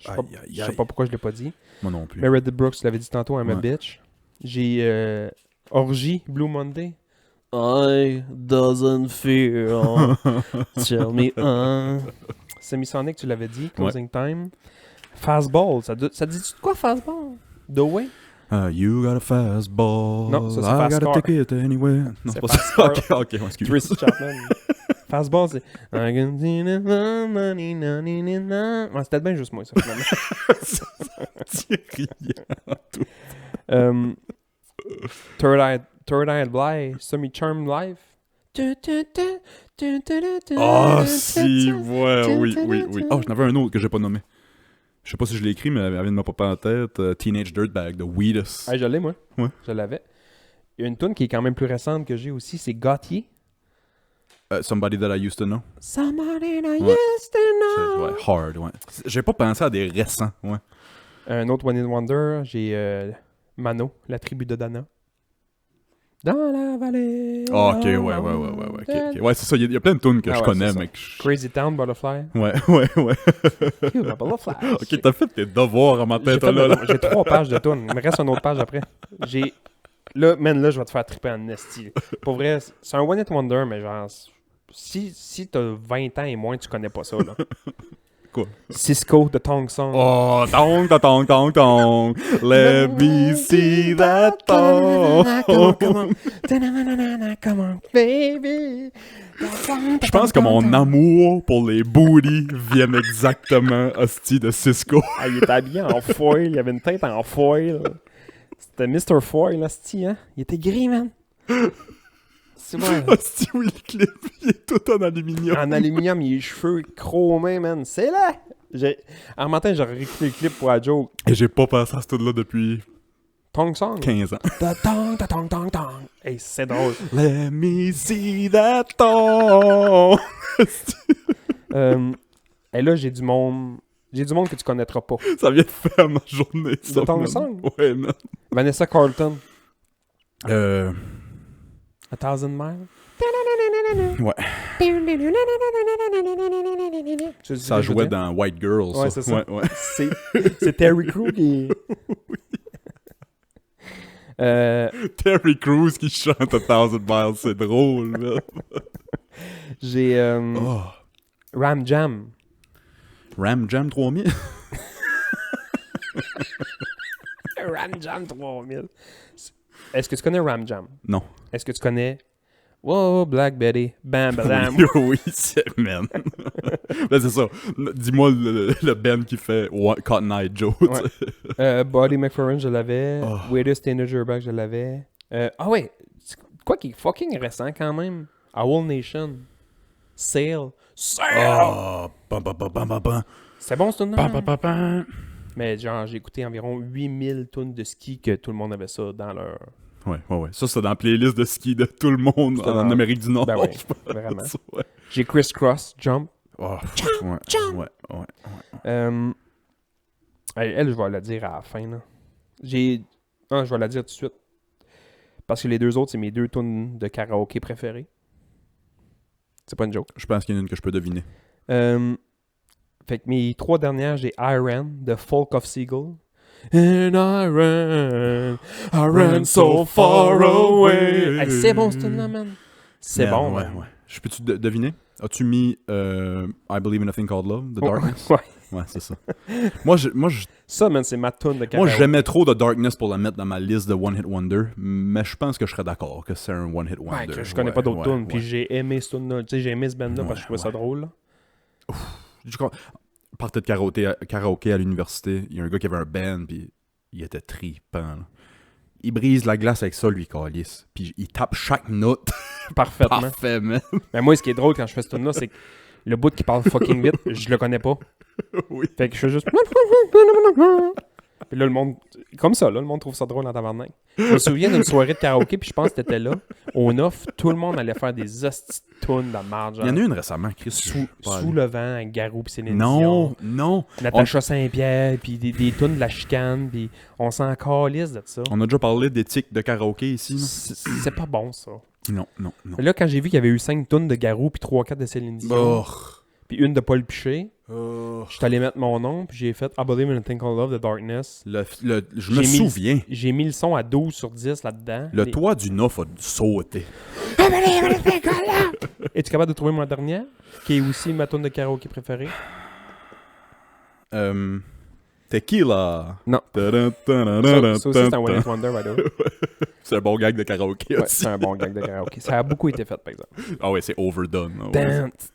Je Aïe, sais pas pourquoi je l'ai pas dit. Moi non plus. Meredith Brooks, tu l'avais dit tantôt, I'm a Ouais. bitch. J'ai Orgy, Blue Monday. I doesn't feel. Tell me Semisonic, tu l'avais dit. Closing Time. Fastball. Ça dit-tu de quoi, Fastball? The Way? You got a fastball. Non, ça, c'est I Fast got a Car. ticket anywhere. Non, C'est c'est pas Fast ça. Car. Ok, excuse. Tracy Chapman. Fastball, c'est... I can see the money, money, money. Ouais, c'était bien juste moi, ça, finalement. Third Eye Blind, Semi Charm Live. Ah, si, ouais, oui. Oh, j'en avais un autre que j'ai pas nommé. Je sais pas si je l'ai écrit, mais elle vient de me popper en tête. Teenage Dirtbag de Wheatus. Hey, je l'ai, moi. Ouais. Je l'avais. Il y a une tune qui est quand même plus récente que j'ai aussi, c'est Gautier. Somebody That I Used to Know. Somebody I Ouais. used to know. Ouais, hard, ouais. J'ai pas pensé à des récents, ouais. Un autre One Hit Wonder, j'ai Mano, la tribu de Dana. Dans la vallée. Ah, ok, ouais. Ok. Ouais, c'est ça, il y a plein de tunes que Ah je ouais, connais, c'est ça. mais que je... Crazy Town, Butterfly. Ouais. You, my butterfly. Ok, t'as fait tes devoirs en ma tête, là. J'ai 3 pages de tunes. Il me reste une autre page après. J'ai... Là, je vais te faire triper en esti. Pour vrai, c'est un One Hit Wonder, mais genre... Si t'as 20 ans et moins, tu connais pas ça, là. Quoi? Cisco, The Tongue Song. Oh, tong. Let me see that tong. Come on, baby. Je pense que mon amour pour les booties vient exactement hostie de Cisco. Ah, il était habillé en foil, il avait une tête en foil. C'était Mr. Foil, hostie, hein? Il était gris, man. C'est vrai. Hostie, oui, le clip, il est tout en aluminium. En aluminium, il a les cheveux chromés, man. C'est là! Un matin, j'aurais réécouté le clip pour la joke. Et j'ai pas pensé à ce truc-là depuis Tongue Song. 15 ans. Ta-tong. Hey, c'est drôle. Let me see that tong. Et là, j'ai du monde que tu connaîtras pas. Ça vient de faire ma journée, ça. The Tongue man. Song? Ouais, man. Vanessa Carlton. Euh... 1000 Miles. Ouais. Tu sais Ça ce que je veux jouait dire? dans White Girl, ça. Ouais, c'est ça. Ouais. C'est Terry Crews qui... Terry Crews qui chante A 1000 Miles, c'est drôle, là. J'ai Oh. Ram Jam. Ram Jam 3000? Ram Jam 3000. Est-ce que tu connais Ram Jam? Non. Est-ce que tu connais Whoa, Black Betty, Bam Bam? Oui, c'est man. Là, c'est ça. Dis-moi le band qui fait Cotton Eye Joe. tu sais. Buddy McFerrin, je l'avais. Oh. Weirdest Teenager Back, je l'avais. Ah ouais, quoi qui est fucking récent quand même. Owl Nation. Sail. Oh, bam. C'est bon ce tune-là? Bam. Mais genre, j'ai écouté environ 8000 tunes de ski que tout le monde avait ça dans leur... Ouais. Ça, c'est dans la playlist de ski de tout le monde C'était en dans- Amérique du Nord. Ben ouais, je pense. vraiment. Ouais. J'ai Criss Cross, Jump. Oh, ouais. Elle, je vais la dire à la fin. Là. Je vais la dire tout de suite. Parce que les deux autres, c'est mes 2 tunes de karaoké préférées. C'est pas une joke. Je pense qu'il y en a une que je peux deviner. Fait que mes 3 dernières, j'ai I Ran, de Folk of Seagull. And I ran so far away. Hey, c'est bon ce tune-là, man. C'est Man, bon, ouais. man. Je peux-tu deviner? As-tu mis I Believe in a Thing Called Love, The Darkness? Ouais. Ouais, c'est ça. moi, Ça, man, c'est ma tune de karaoké. j'aimais trop The Darkness pour la mettre dans ma liste de One Hit Wonder, mais je pense que je serais d'accord que c'est un One Hit Wonder. Ouais, que je connais pas d'autres tunes. Puis ouais. j'ai aimé ce tune-là. Tu sais, j'ai aimé ce band-là parce que je trouvais ça drôle. Là. Partait de karaoké à l'université, il y a un gars qui avait un band, puis il était trippant. Là. Il brise la glace avec ça, lui, calice. Puis il tape chaque note. Parfaitement. Parfait, man. Mais moi, ce qui est drôle quand je fais ce tune-là, c'est que le bout qui parle fucking vite, je le connais pas. Oui. Fait que je fais juste... Puis là, le monde... Comme ça, là, le monde trouve ça drôle en tabarnak. Je me souviens d'une soirée de karaoké, puis je pense que t'étais là. Au Neuf, tout le monde allait faire des hosties de tunes de marge. Il y en a une récemment, Chris. Sous le vent, avec Garou, puis Céline Dion. Non. Natacha Saint-Pierre, puis des tunes de la chicane, puis on s'en calisse de ça. On a déjà parlé d'éthique de karaoké ici. Non? C'est pas bon, ça. Non. Mais là, quand j'ai vu qu'il y avait eu 5 tunes de Garou, puis 3-4 de Céline Dion... Oh. puis une de Paul Piché. Oh. Je suis allé mettre mon nom, puis j'ai fait I Believe in a Thing Called Love, The Darkness. Je me J'ai mis- souviens. J'ai mis le son à 12 sur 10 là-dedans. Le toit du Nof a sauté. I believe in a thing called love. Es-tu capable de trouver ma dernière? Qui est aussi ma tune de karaoké préférée? Tequila. Non. Ta-da, Ça aussi, c'est un One Hit Wonder, by the way. C'est un bon gag de karaoké Ouais, aussi. c'est un bon gag de karaoké. Ça a beaucoup été fait, par exemple. Ah ouais, c'est overdone. Ah ouais. Dance.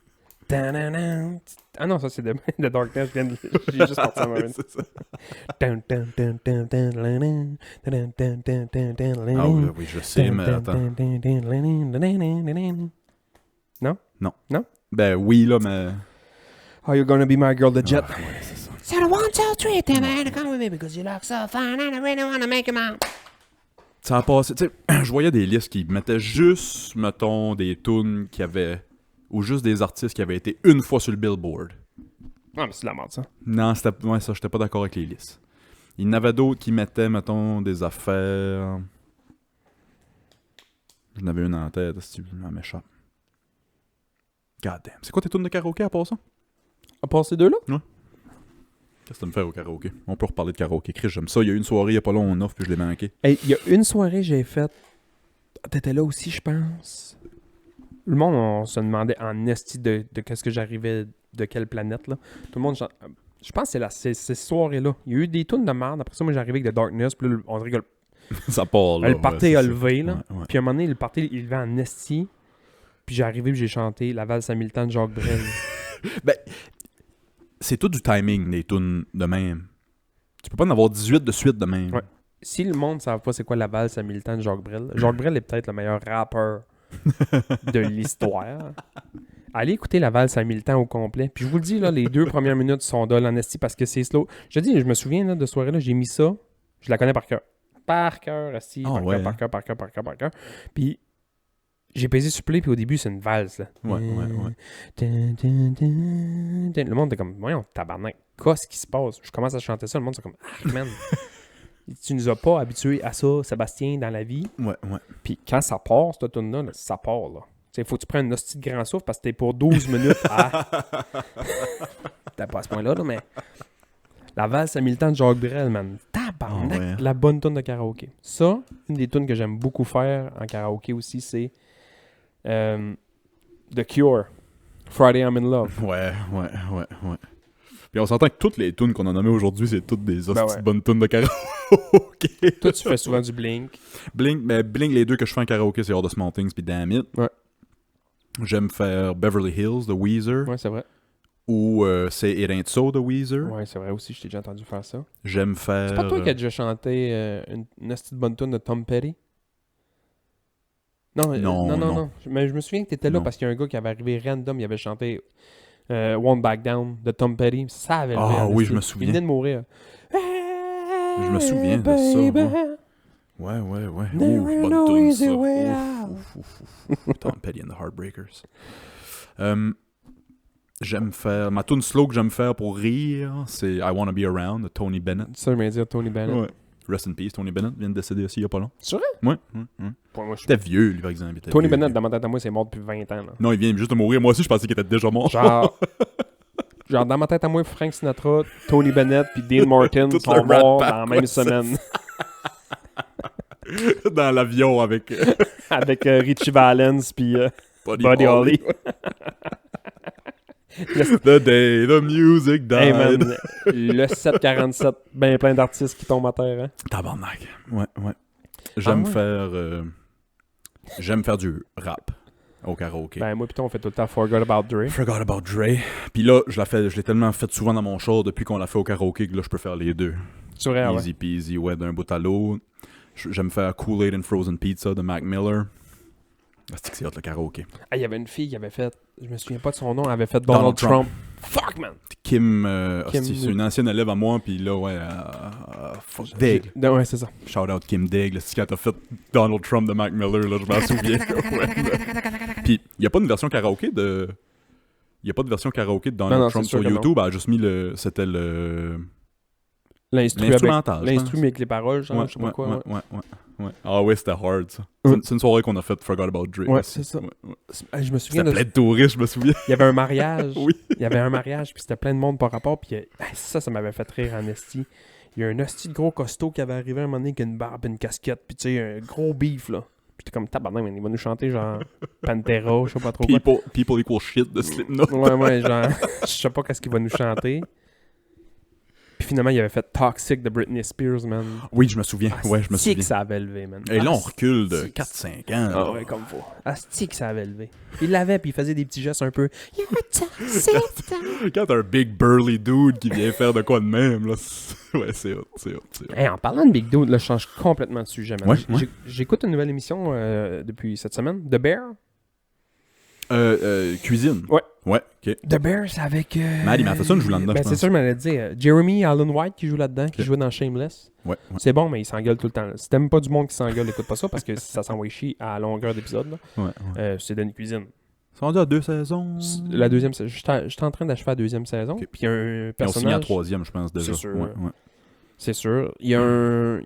Ta-na-na. Ah non, ça c'est de Darkness. J'ai juste sorti ça. Ouais, c'est ça. Ah oui, oui, je sais, mais attends. Non? Non. Non? Ben oui, là, mais... Are you gonna be my girl, the jet? Ah, ouais, c'est ça. So the 1, 2, 3, then man, come with me because you look so fine and I really want to make him out. Ça a passé, tu sais, je voyais des listes qui mettaient juste, mettons, des tunes qui avaient... Ou juste des artistes qui avaient été une fois sur le Billboard. Ah, mais c'est de la merde, ça. Non, c'était... Ouais, ça, j'étais pas d'accord avec les listes. Il y en avait d'autres qui mettaient, mettons, des affaires... J'en avais une en tête, si tu m'en m'échappe. God damn. C'est quoi tes tunes de karaoké à part ça? À part ces deux-là? Qu'est-ce que tu me fais au karaoké? On peut reparler de karaoké. Chris, j'aime ça. Il y a eu une soirée il y a pas long, on offre, puis je l'ai manqué. Hey, il y a une soirée que j'ai faite. T'étais là aussi, je pense. Le monde, on se demandait en esti de qu'est-ce que j'arrivais, de quelle planète, là. Tout le monde... Je pense que c'est ces soirées-là. Il y a eu des tunes de merde. Après ça, moi, j'arrivais avec The Darkness. Puis là, on dirait que Ça part, là. le party ouais, a c'est levé, ça. là. Ouais, ouais. Puis à un moment donné, le party, il levait en esti. Puis j'ai arrivé, puis j'ai chanté La valse à mille temps de Jacques Brel. Ben, c'est tout du timing, les tunes de même. Tu peux pas en avoir 18 de suite de même. Ouais. Si le monde ne savent pas c'est quoi la valse à mille temps de Jacques Brel, Jacques Brel est peut-être le meilleur rappeur de l'histoire. Allez écouter la valse à mille temps au complet. Puis je vous le dis, là, les 2 premières minutes sont dol en esti parce que c'est slow. Je te dis, je me souviens là, de ce soirée-là, j'ai mis ça. Je la connais par cœur. Par cœur, esti. Ah, Par ouais, cœur, par cœur, par cœur, par cœur, par cœur. Puis j'ai pesé sur play, puis au début, c'est une valse. Là. Ouais, ouais. Le monde est comme, voyons, tabarnak, qu'est-ce qui se passe? Je commence à chanter ça, le monde c'est comme, ah, man. Tu nous as pas habitués à ça, Sébastien, dans la vie. Ouais, ouais. Puis quand ça part, cette tune-là, ça part, là. Il faut que tu prennes un hostie de grand souffle parce que t'es pour 12 minutes à... T'as pas à ce point-là, là, mais... La valse à mille temps de Jacques Brel, man. Tabarnak, Ah ouais. la bonne tune de karaoké. Ça, une des tunes que j'aime beaucoup faire en karaoké aussi, c'est The Cure, Friday I'm in Love. Ouais. Puis on s'entend que toutes les tunes qu'on a nommées aujourd'hui, c'est toutes des hosties ouais. de bonnes tunes de karaoké. Toi, tu fais souvent du Blink. Blink, les deux que je fais en karaoké, c'est All the Small Things puis Damn It. Ouais. J'aime faire Beverly Hills de Weezer. Ouais, c'est vrai. Ou c'est It Ain't So de Weezer. Ouais, c'est vrai aussi, je t'ai déjà entendu faire ça. J'aime faire... C'est pas toi qui as déjà chanté une hostie de bonne tune de Tom Petty? Non. Non. Mais je me souviens que t'étais là Non. parce qu'il y a un gars qui avait arrivé random, il avait chanté Won't Back Down de Tom Petty. Ça avait levé Ah en oui, esti. je me souviens. Il venait de mourir. Je me souviens de ça, ouais. Ouais. There Bonne no tune, easy ça. way Ouf. Tom Petty and the Heartbreakers. J'aime faire... Ma tune slow que j'aime faire pour rire, c'est I Wanna Be Around de Tony Bennett. Ça, je vais dire Tony Bennett. Ouais. Rest in peace, Tony Bennett vient de décéder aussi il y a pas long. C'est vrai? Ouais. Pour moi, je suis... C'était vieux, lui, par exemple. il était Tony vieux, Bennett, lui. dans ma tête à moi, c'est mort depuis 20 ans. Là. Non, il vient juste de mourir. Moi aussi, je pensais qu'il était déjà mort. Genre, dans ma tête à moi, Frank Sinatra, Tony Bennett puis Dean Martin Tout sont le Rat morts Pack, dans la même ouais, c'est semaine. Dans l'avion avec Avec Richie Valens puis Buddy Holly. The day the music died. Hey man, le 747, ben plein d'artistes qui tombent à terre. Hein? Tabarnak. Ouais. J'aime faire du rap au karaoké. Ben moi pis toi, on fait tout le temps Forgot About Dre. Forgot About Dre. Puis là, je l'ai tellement fait souvent dans mon show depuis qu'on l'a fait au karaoké que là, je peux faire les deux. C'est vrai, ouais. Easy peasy, ouais, d'un bout à l'autre. J'aime faire Kool-Aid and Frozen Pizza de Mac Miller. C'est hot le karaoké. Ah, il y avait une fille qui avait fait, je me souviens pas de son nom, elle avait fait Donald Trump. Fuck man! Kim, Kim- c'est une ancienne élève à moi, puis là, ouais, fuck Dig. Ouais, c'est ça. Shout out Kim Dig, c'est quand t'as fait Donald Trump de Mac Miller, là, je m'en souviens. Puis, il y a pas une version karaoké de... Il y a pas de version karaoké de Donald Non, Trump c'est sûr sur que YouTube, elle a juste mis c'était le... L'instrumental, je pense. l'instru mais avec les paroles, genre, je sais pas quoi. Ouais. Ah ouais, c'était hard, ça. Ouais. C'est une soirée qu'on a fait Forgot About Dre. Ouais, aussi. c'est ça. Ouais. Je me souviens C'était plein de touristes, je me souviens. Il y avait un mariage. Oui. Il y avait un mariage, puis c'était plein de monde par rapport, puis ça m'avait fait rire en esti. Il y a un esti de gros costaud qui avait arrivé un moment donné avec une barbe et une casquette, puis tu sais, un gros beef, là. Puis t'es comme, tabarnak, il va nous chanter genre Pantera, je sais pas trop quoi. People equal shit de Slipknot. Ouais, genre, je sais pas qu'est-ce qu'il va nous chanter. Puis finalement, il avait fait Toxic de Britney Spears, man. Oui, je me souviens. Ouais, je me Asti que souviens. ça avait levé, man. Et là, on recule de Asti. 4-5 ans. Ah ouais, comme faut. Asti que ça avait levé. Il l'avait, puis il faisait des petits gestes un peu. You're toxic. Quand t'as un big burly dude qui vient faire de quoi de même, là, ouais, c'est hot. Hey, en parlant de Big Dude, là, je change complètement de sujet, man. Ouais, ouais. J'écoute une nouvelle émission depuis cette semaine, The Bear. Cuisine. Ouais. Ouais, ok. The Bear, c'est avec... Maddie Matheson joue là-dedans, ben, je c'est pense. ça, je m'allais dire. Jeremy Allen White qui joue là-dedans, qui Ok. jouait dans Shameless. Ouais. C'est bon, mais il s'engueule tout le temps. Là. Si t'aimes pas du monde qui s'engueule, écoute pas ça, parce que ça s'envoie chier à longueur d'épisode. Là. Ouais. C'est Denis Cuisine. Ils sont rendus à 2 saisons. La deuxième, j'étais en train d'achever la deuxième saison. Ok. Puis il y a un Ils ont signé personnage. en 3e, je pense, déjà. C'est sûr. Ouais. C'est sûr. Il y a un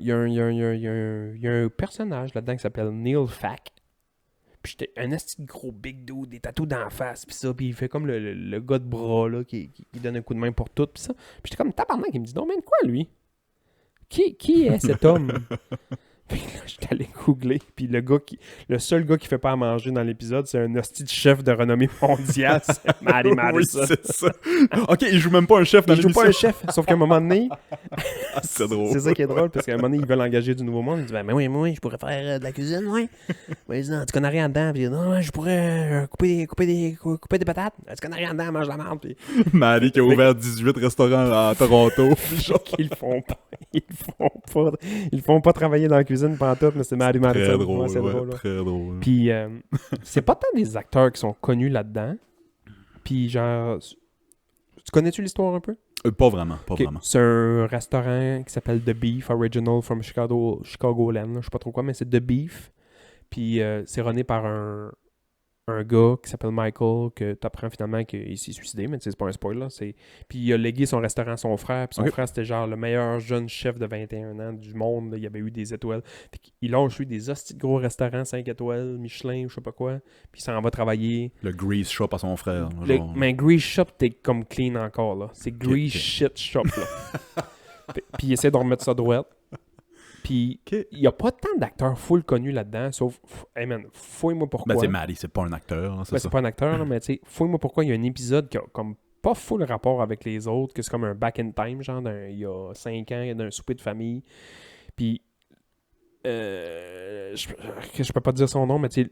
personnage là-dedans qui s'appelle Neil Fack. Puis j'étais un esti de gros big dude, des tatous d'en face, puis ça. Puis il fait comme le gars de bras là, qui donne un coup de main pour tout, puis ça. Puis j'étais comme tabarnak, il me dit non, mais de quoi lui? Qui est cet homme? Puis là, j'étais allé googler, puis le seul gars qui fait pas à manger dans l'épisode, c'est un hostie de chef de renommée mondiale, c'est Maddie Oui, Madison. c'est ça. Ok, il joue même pas un chef dans Il joue l'émission. pas un chef, sauf qu'à un moment donné, C'est drôle. c'est ça qui est drôle, parce qu'à un moment donné, ils veulent engager du nouveau monde. Ils disent, ben oui, je pourrais faire de la cuisine, oui. Mais non, tu connais rien dedans. Puis ils disent, non, je pourrais couper des patates. Tu connais rien dedans, mange la merde. Puis Maddie qui a ouvert 18 restaurants à Toronto. genre, ils font pas travailler dans la cuisine pantoute, mais c'est Maddie Madison. Très drôle, Ouais, c'est ouais, drôle, là. très drôle. Puis c'est pas tant des acteurs qui sont connus là-dedans. Puis genre, tu connais-tu l'histoire un peu? Pas vraiment, pas Ok, vraiment. c'est un restaurant qui s'appelle The Beef Original from Chicagoland. Je sais pas trop quoi, mais c'est The Beef. Puis c'est runné par un gars qui s'appelle Michael, que tu apprends finalement qu'il s'est suicidé, mais c'est pas un spoil là. Puis il a légué son restaurant à son frère. Puis son Ok. frère, c'était genre le meilleur jeune chef de 21 ans du monde. Là. Il avait eu des étoiles. Fait qu'il lâche lui des hosties de gros restaurants 5 étoiles, Michelin ou je sais pas quoi. Puis il s'en va travailler. Le Grease Shop à son frère. Mais Grease Shop, t'es comme clean encore, là. C'est Grease ok. Shit Shop, là. Puis il essaie de remettre ça droite. Puis Ok. il n'y a pas tant d'acteurs full connus là-dedans, sauf... Hey man, fouille-moi pourquoi. Ben, c'est Maddie, c'est pas un acteur. Là, Ben, c'est pas un acteur, là, mais tu sais, fouille-moi pourquoi il y a un épisode qui a comme pas full rapport avec les autres, que c'est comme un back in time, genre, il y a 5 ans, d'un souper de famille. Puis... je peux pas te dire son nom, mais tu sais...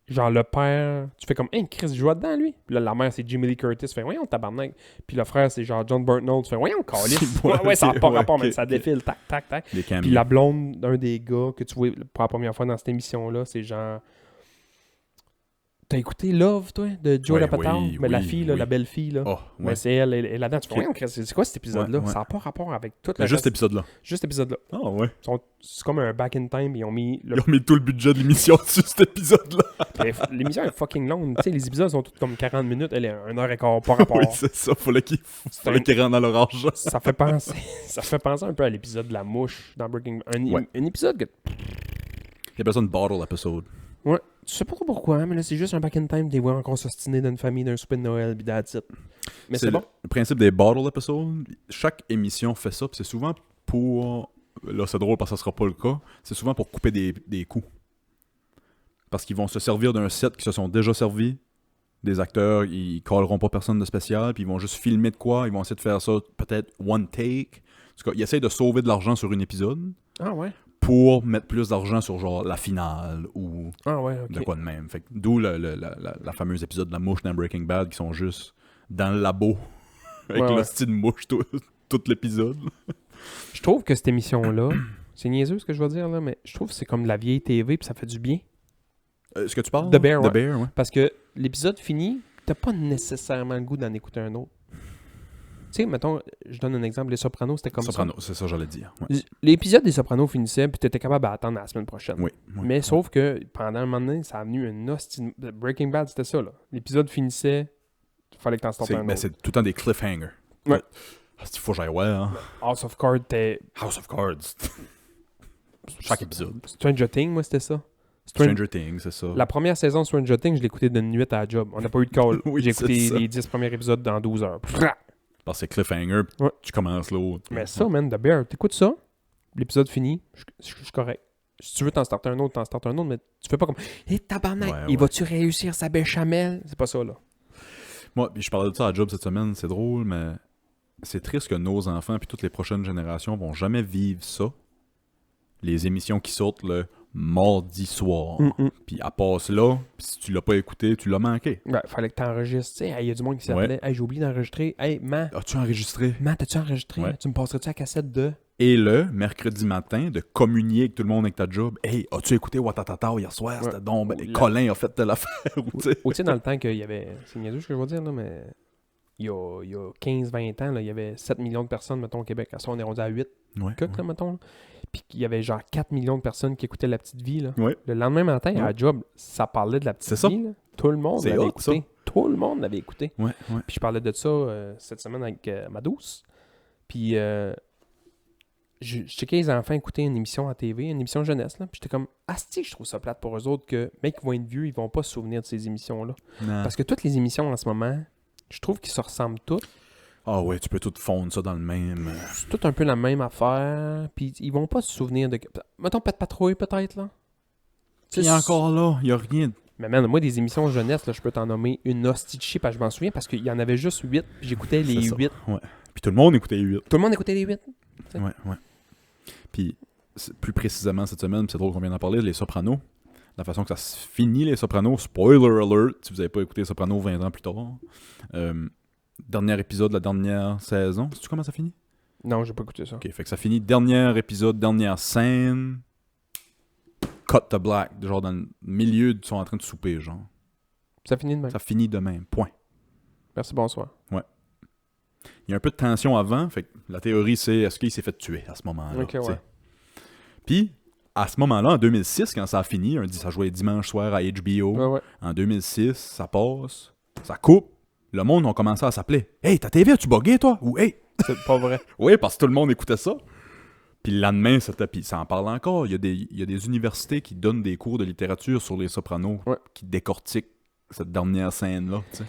Genre, le père, tu fais comme, hey, Chris joue dedans, lui. Puis là, la mère, c'est Jimmy Lee Curtis. Tu fais, voyons, tabarnak. Puis le frère, c'est genre John Burtnell. Tu fais, voyons, calice. Ouais, ça n'a pas rapport, mais ça défile, tac, tac, tac. Des cameos. Puis la blonde d'un des gars que tu vois pour la première fois dans cette émission-là, c'est genre. T'as écouté Love, toi, de Joe Ouais, Apatow? oui, Mais la oui, fille, là, oui. la belle fille, là. Oh, Mais ouais. c'est elle est là-dedans. Tu fais, Ok. voyons, Chris, c'est quoi cet épisode-là? Ouais, ouais. Ça n'a pas rapport avec toute Mais la juste cet épisode-là. Juste cet épisode-là. Ah, ouais. C'est comme un back in time, ils ont mis. Ils ont mis tout le budget de l'émission sur cet épisode-là. L'émission est fucking longue. Tu sais, les épisodes sont tous comme 40 minutes, elle est 1h15, pas rapport. Oui, c'est ça. Fallait qu'ils rentrent dans leur argent. Ça fait penser un peu à l'épisode de la mouche dans Breaking Bad. Ouais. Un épisode que. Il appelle ça une bottle episode. Ouais. Je sais pas trop pourquoi, mais là, c'est juste un back in time, des voix encore s'ostiner d'une famille, d'un souper de Noël, pis that's it. Mais c'est bon. Le principe des bottle episodes. Chaque émission fait ça, puis c'est souvent pour... Là, c'est drôle parce que ça sera pas le cas. C'est souvent pour couper des coups. Parce qu'ils vont se servir d'un set qui se sont déjà servis. Des acteurs, ils colleront pas personne de spécial, puis ils vont juste filmer de quoi. Ils vont essayer de faire ça peut-être one take. En tout cas, ils essayent de sauver de l'argent sur un épisode Ah ouais? pour mettre plus d'argent sur genre la finale ou Ah ouais, ok. de quoi de même. Fait que d'où la fameuse épisode de la mouche dans Breaking Bad qui sont juste dans le labo avec Ouais, le ouais. style mouche tout l'épisode. Je trouve que cette émission-là, c'est niaiseux ce que je veux dire, là, mais je trouve que c'est comme de la vieille TV, puis ça fait du bien. Est-ce que tu parles? The Bear, ouais. The Bear, ouais. Parce que l'épisode fini, t'as pas nécessairement le goût d'en écouter un autre. Tu sais, mettons, je donne un exemple, Les Sopranos, c'était comme Soprano, c'est ça que j'allais dire. Ouais. ça. L'épisode des Sopranos finissait, puis t'étais capable d'attendre la semaine prochaine. Oui. Mais sauf que pendant un moment donné, ça a venu une hostie. Breaking Bad, c'était ça, là. L'épisode finissait, il fallait que t'en sortes un autre. C'est tout le temps des cliffhangers. Ouais. Ah, il faut que j'aille voir. Hein. House of Cards, t'es. House of Cards. Chaque épisode. Stranger Things, moi, c'était ça. Stranger Things, c'est ça. La première saison de Stranger Things, je l'ai écouté d'une nuit à la job. On n'a pas eu de call. Oui, J'ai c'est écouté ça. les 10 premiers épisodes dans 12 heures. Parce que c'est cliffhanger, puis Ouais. tu commences l'autre. Mais ça, man, The Bear, t'écoutes ça, l'épisode fini, je suis correct. Si tu veux t'en starter un autre, mais tu fais pas comme « Hé, tabarnak, Ouais, il ouais. va-tu réussir sa béchamel? » C'est pas ça, là. Moi, puis je parlais de ça à la job cette semaine, c'est drôle, mais c'est triste que nos enfants puis toutes les prochaines générations vont jamais vivre ça. Les émissions qui sortent le mardi soir. Puis à part là, puis si tu l'as pas écouté, tu l'as manqué. Ouais, fallait que t'enregistres. Tu sais, il y a du monde qui s'appelait « Hey, j'ai oublié d'enregistrer. Hey, As-tu enregistré? t'as-tu enregistré? Ouais. Tu me passerais-tu la cassette de... » Et le mercredi matin, de communier avec tout le monde avec ta job. Hey, as-tu écouté Watatata hier soir? C'était donc. Ben, Ou la- Colin a fait telle affaire. Ou, tu sais. Ou tu sais, dans le temps qu'il y avait... C'est niaiseux ce que je veux dire, là, mais... Il y a 15-20 ans, là, il y avait 7 millions de personnes, mettons, au Québec. À ça, on est rendu à 8, Ouais. là, mettons. Là. Puis il y avait genre 4 millions de personnes qui écoutaient La Petite Vie, là. Ouais. Le lendemain matin, à la job, ça parlait de La Petite C'est ça. Vie, là. Tout le monde C'est l'avait hot, écouté. ça. Tout le monde l'avait écouté. Ouais, ouais. Puis je parlais de ça cette semaine avec ma douce. Puis je checkais les enfants écouter une émission à TV, une émission jeunesse, là. Puis j'étais comme, asti, je trouve ça plate pour eux autres que, mec, ils vont être vieux, ils vont pas se souvenir de ces émissions-là. Non. Parce que toutes les émissions en ce moment, je trouve qu'ils se ressemblent toutes. Ah ouais, tu peux tout fondre ça dans le même. C'est tout un peu la même affaire. Puis ils vont pas se souvenir de... Mettons Pet Patrouille, peut-être, là. Tu Il sais, est encore là, il y a rien. Mais man, moi, des émissions jeunesse, là, je peux t'en nommer une hostie de shit, parce que je m'en souviens, parce qu'il y en avait juste 8, puis j'écoutais les C'est ça. 8. Ouais. Puis tout le monde écoutait 8. Tout le monde écoutait les 8. Ouais, ouais. Puis plus précisément cette semaine, c'est drôle qu'on vient d'en parler, Les Sopranos. La façon que ça se finit, Les Sopranos, spoiler alert, si vous n'avez pas écouté Les Sopranos 20 ans plus tard. Dernier épisode de la dernière saison. Sais-tu comment ça finit? Non, j'ai pas écouté ça. Ok, fait que ça finit dernier épisode, dernière scène. Cut to black, genre dans le milieu, ils sont en train de souper, genre. Ça finit de même. Ça finit de même, point. Merci, bonsoir. Il y a un peu de tension avant, fait que la théorie c'est est-ce qu'il s'est fait tuer à ce moment-là. Ok, ouais. t'sais. Puis, à ce moment-là, en 2006, quand ça a fini, ça jouait dimanche soir à HBO. Ouais, ouais. En 2006, ça passe, ça coupe. Le monde a commencé à s'appeler. Hey, ta TV, as-tu bugué, toi? Ou hey! C'est pas vrai. Oui, parce que tout le monde écoutait ça. Puis le lendemain, puis ça en parle encore. Il y a des universités qui donnent des cours de littérature sur les Sopranos, Ouais. qui décortiquent cette dernière scène-là. t'sais.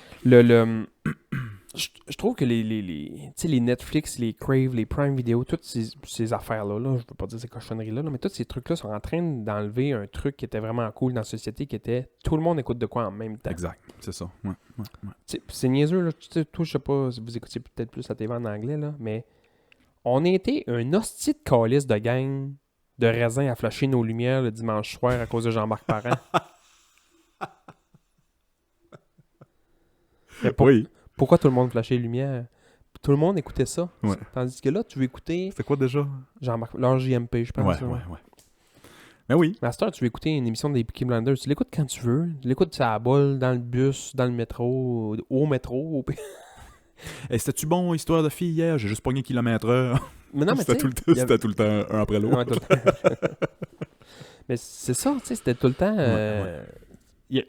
Je trouve que tu sais, les Netflix, les Crave, les Prime Video, toutes ces affaires-là, je veux pas dire ces cochonneries-là, mais tous ces trucs-là sont en train d'enlever un truc qui était vraiment cool dans la société, qui était tout le monde écoute de quoi en même temps. Exact, c'est ça. Ouais, ouais, ouais. Tu sais, c'est niaiseux, là. Tu sais, toi, je sais pas si vous écoutiez peut-être plus la TV en anglais, là, mais on était un hostie de calice de gang de raisins à flasher nos lumières le dimanche soir à cause de Jean-Marc Parent. Mais Oui. pourquoi tout le monde flashait les lumières? Tout le monde écoutait ça. Ouais. Tandis que là, tu veux écouter C'était quoi déjà? Jean-Marc, leur JMP, je pense. Ouais, là. ouais, ouais. Mais oui. Master, tu veux écouter une émission des Peaky Blinders, tu l'écoutes quand tu veux. Tu l'écoutes sur la bolle, dans le bus, dans le métro, au métro. Hey, c'était-tu bon, histoire de fille hier? J'ai juste pogné kilomètre-heure. Mais non, mais C'était tu tout, sais, il y avait- c'était tout le temps un après l'autre. Ouais, tout le temps. Mais c'est ça, tu sais, c'était tout le temps...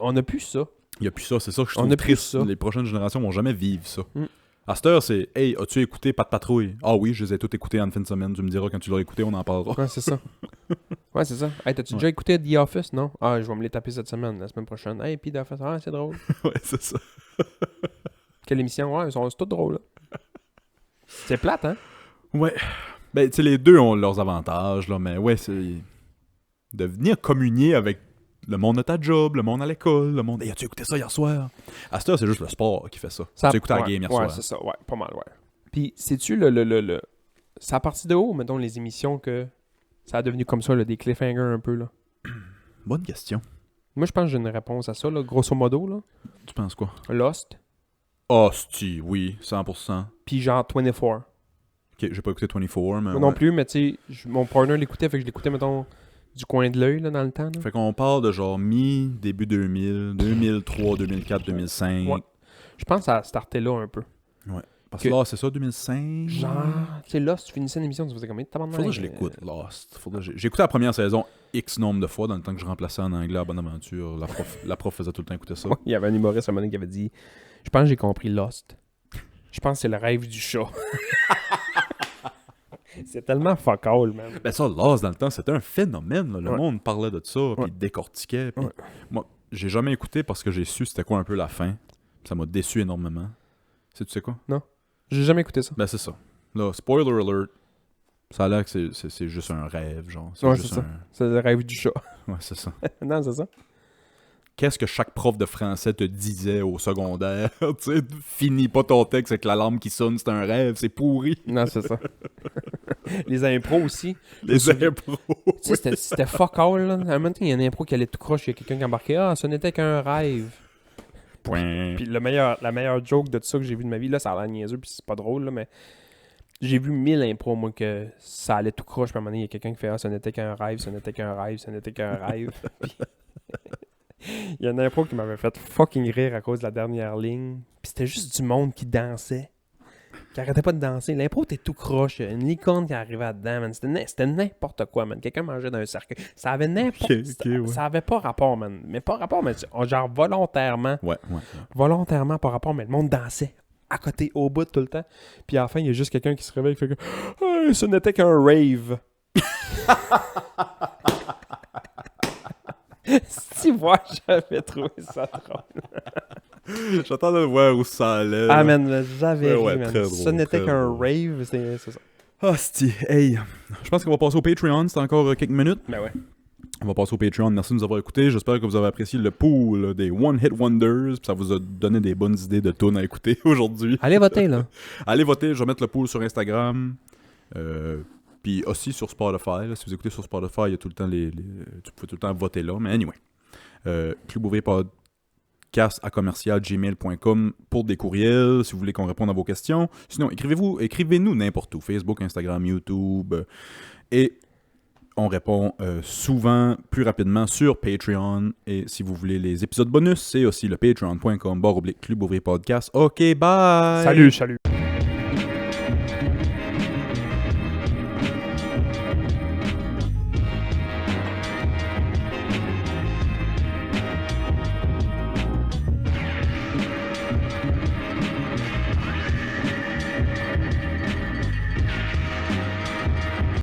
on a plus ça. Il n'y a plus ça, c'est ça que je On trouve a plus triste. ça. Les prochaines générations vont jamais vivre ça. Mm. À cette heure, c'est « Hey, as-tu écouté Pat Patrouille? » Ah oui, je les ai toutes écoutées en fin de semaine. Tu me diras quand tu l'auras écouté, on en parlera. Ouais, c'est ça. Ouais, c'est ça. Hey, t'as-tu Ouais. déjà écouté The Office, non? Ah, je vais me les taper cette semaine, la semaine prochaine. Hey, puis The Office, ah, c'est drôle. Ouais, c'est ça. Quelle émission? Ouais, c'est tout drôle, là. C'est plate, hein? Ouais. Ben, tu sais, les deux ont leurs avantages, là, mais ouais, c'est... De venir communier avec le monde de ta job, le monde à l'école, le monde... Hey, as-tu écouté ça hier soir? À cette heure, c'est juste le sport qui fait ça. Ça As-tu écouté la ouais, game hier ouais, soir? c'est ça, ouais, pas mal, ouais. Puis, sais-tu, c'est à partir de où, mettons, les émissions que ça a devenu comme ça, là, des cliffhangers un peu, là? Bonne question. Moi, je pense que j'ai une réponse à ça, là, grosso modo, là. Tu penses quoi? Lost, Hostie, oui, 100%. puis genre 24. Ok, j'ai pas écouté 24, mais Moi non ouais. plus, mais tu sais, mon partner l'écoutait, fait que je l'écoutais, mettons, du coin de l'œil, là, dans le temps, là. Fait qu'on parle de genre début 2000, 2003, 2004, 2005. Ouais. Je pense que ça a starté là un peu. Parce Que- que là, c'est ça, 2005? Genre, tu sais, Lost, tu finissais une émission, tu faisais combien de tabarnak? Faudrait que je l'écoute, Lost. J'ai écouté la première saison X nombre de fois dans le temps que je remplaçais en anglais à Bonaventure. La prof faisait tout le temps écouter ça. Ouais, il y avait un humoriste à un moment donné qui avait dit « Je pense que j'ai compris Lost. Je pense que c'est le rêve du chat. » C'est tellement fuck all, man. Ben ça, Lost, dans le temps, c'était un phénomène. Là. Le Ouais. monde parlait de ça, puis Ouais. décortiquait. Puis Ouais. moi, j'ai jamais écouté parce que j'ai su c'était quoi un peu la fin. Ça m'a déçu énormément. Tu sais quoi? J'ai jamais écouté ça. Ben c'est ça. Là, spoiler alert, ça a l'air que c'est juste un rêve, genre. Ouais, juste c'est ça. C'est le rêve du chat. Ouais, c'est ça. Non, c'est ça. Qu'est-ce que chaque prof de français te disait au secondaire? Tu sais, finis pas ton texte avec l'alarme qui sonne, c'est un rêve, c'est pourri. Non, c'est ça. Les impros aussi. Les impros. Tu sais, c'était fuck all, là. À un moment donné, il y a une impro qui allait tout croche, il y a quelqu'un qui embarquait. Ah, ce n'était qu'un rêve. Point. Puis la meilleure joke de tout ça que j'ai vu de ma vie, là, ça a l'air niaiseux, puis c'est pas drôle, là, mais j'ai vu 1000 impros, moi, que ça allait tout croche, puis à un moment donné, il y a quelqu'un qui fait « Ah, ce n'était qu'un rêve, ce n'était qu'un rêve, ce n'était qu'un rêve. » Puis il y a une impro qui m'avait fait fucking rire à cause de la dernière ligne, puis c'était juste du monde qui dansait, qui arrêtait pas de danser. L'impro était tout croche, une licorne qui arrivait dedans, man. C'était n'importe quoi, man. Quelqu'un mangeait d'un cercueil. Ça avait n'importe Ouais. ça avait pas rapport, man. Mais pas rapport, mais genre volontairement. Ouais. Volontairement pas rapport, mais le monde dansait à côté, au bout tout le temps. Puis à la fin, il y a juste quelqu'un qui se réveille et fait que ah, ce n'était qu'un rave. Si moi j'avais trouvé ça drôle. J'attendais de voir où ça allait. Ah là. man, là, j'avais Ouais, ri, man. très drôle, Ce n'était très qu'un drôle. rave, c'est ça. Hostie, hey. Je pense qu'on va passer au Patreon, c'est encore quelques minutes. Ben ouais. On va passer au Patreon. Merci de nous avoir écoutés. J'espère que vous avez apprécié le pool des One Hit Wonders. Puis ça vous a donné des bonnes idées de tunes à écouter aujourd'hui. Allez voter, là. Allez voter. Je vais mettre le pool sur Instagram. Puis aussi sur Spotify. Là. Si vous écoutez sur Spotify, il y a tout le temps tu peux tout le temps voter là. Mais anyway. Club Ouvrier Podcast à commercial@gmail.com pour des courriels, si vous voulez qu'on réponde à vos questions. Sinon, écrivez-nous n'importe où. Facebook, Instagram, YouTube. Et on répond souvent, plus rapidement sur Patreon. Et si vous voulez les épisodes bonus, c'est aussi le patreon.com/Club Ouvrier Podcast. OK, bye! Salut.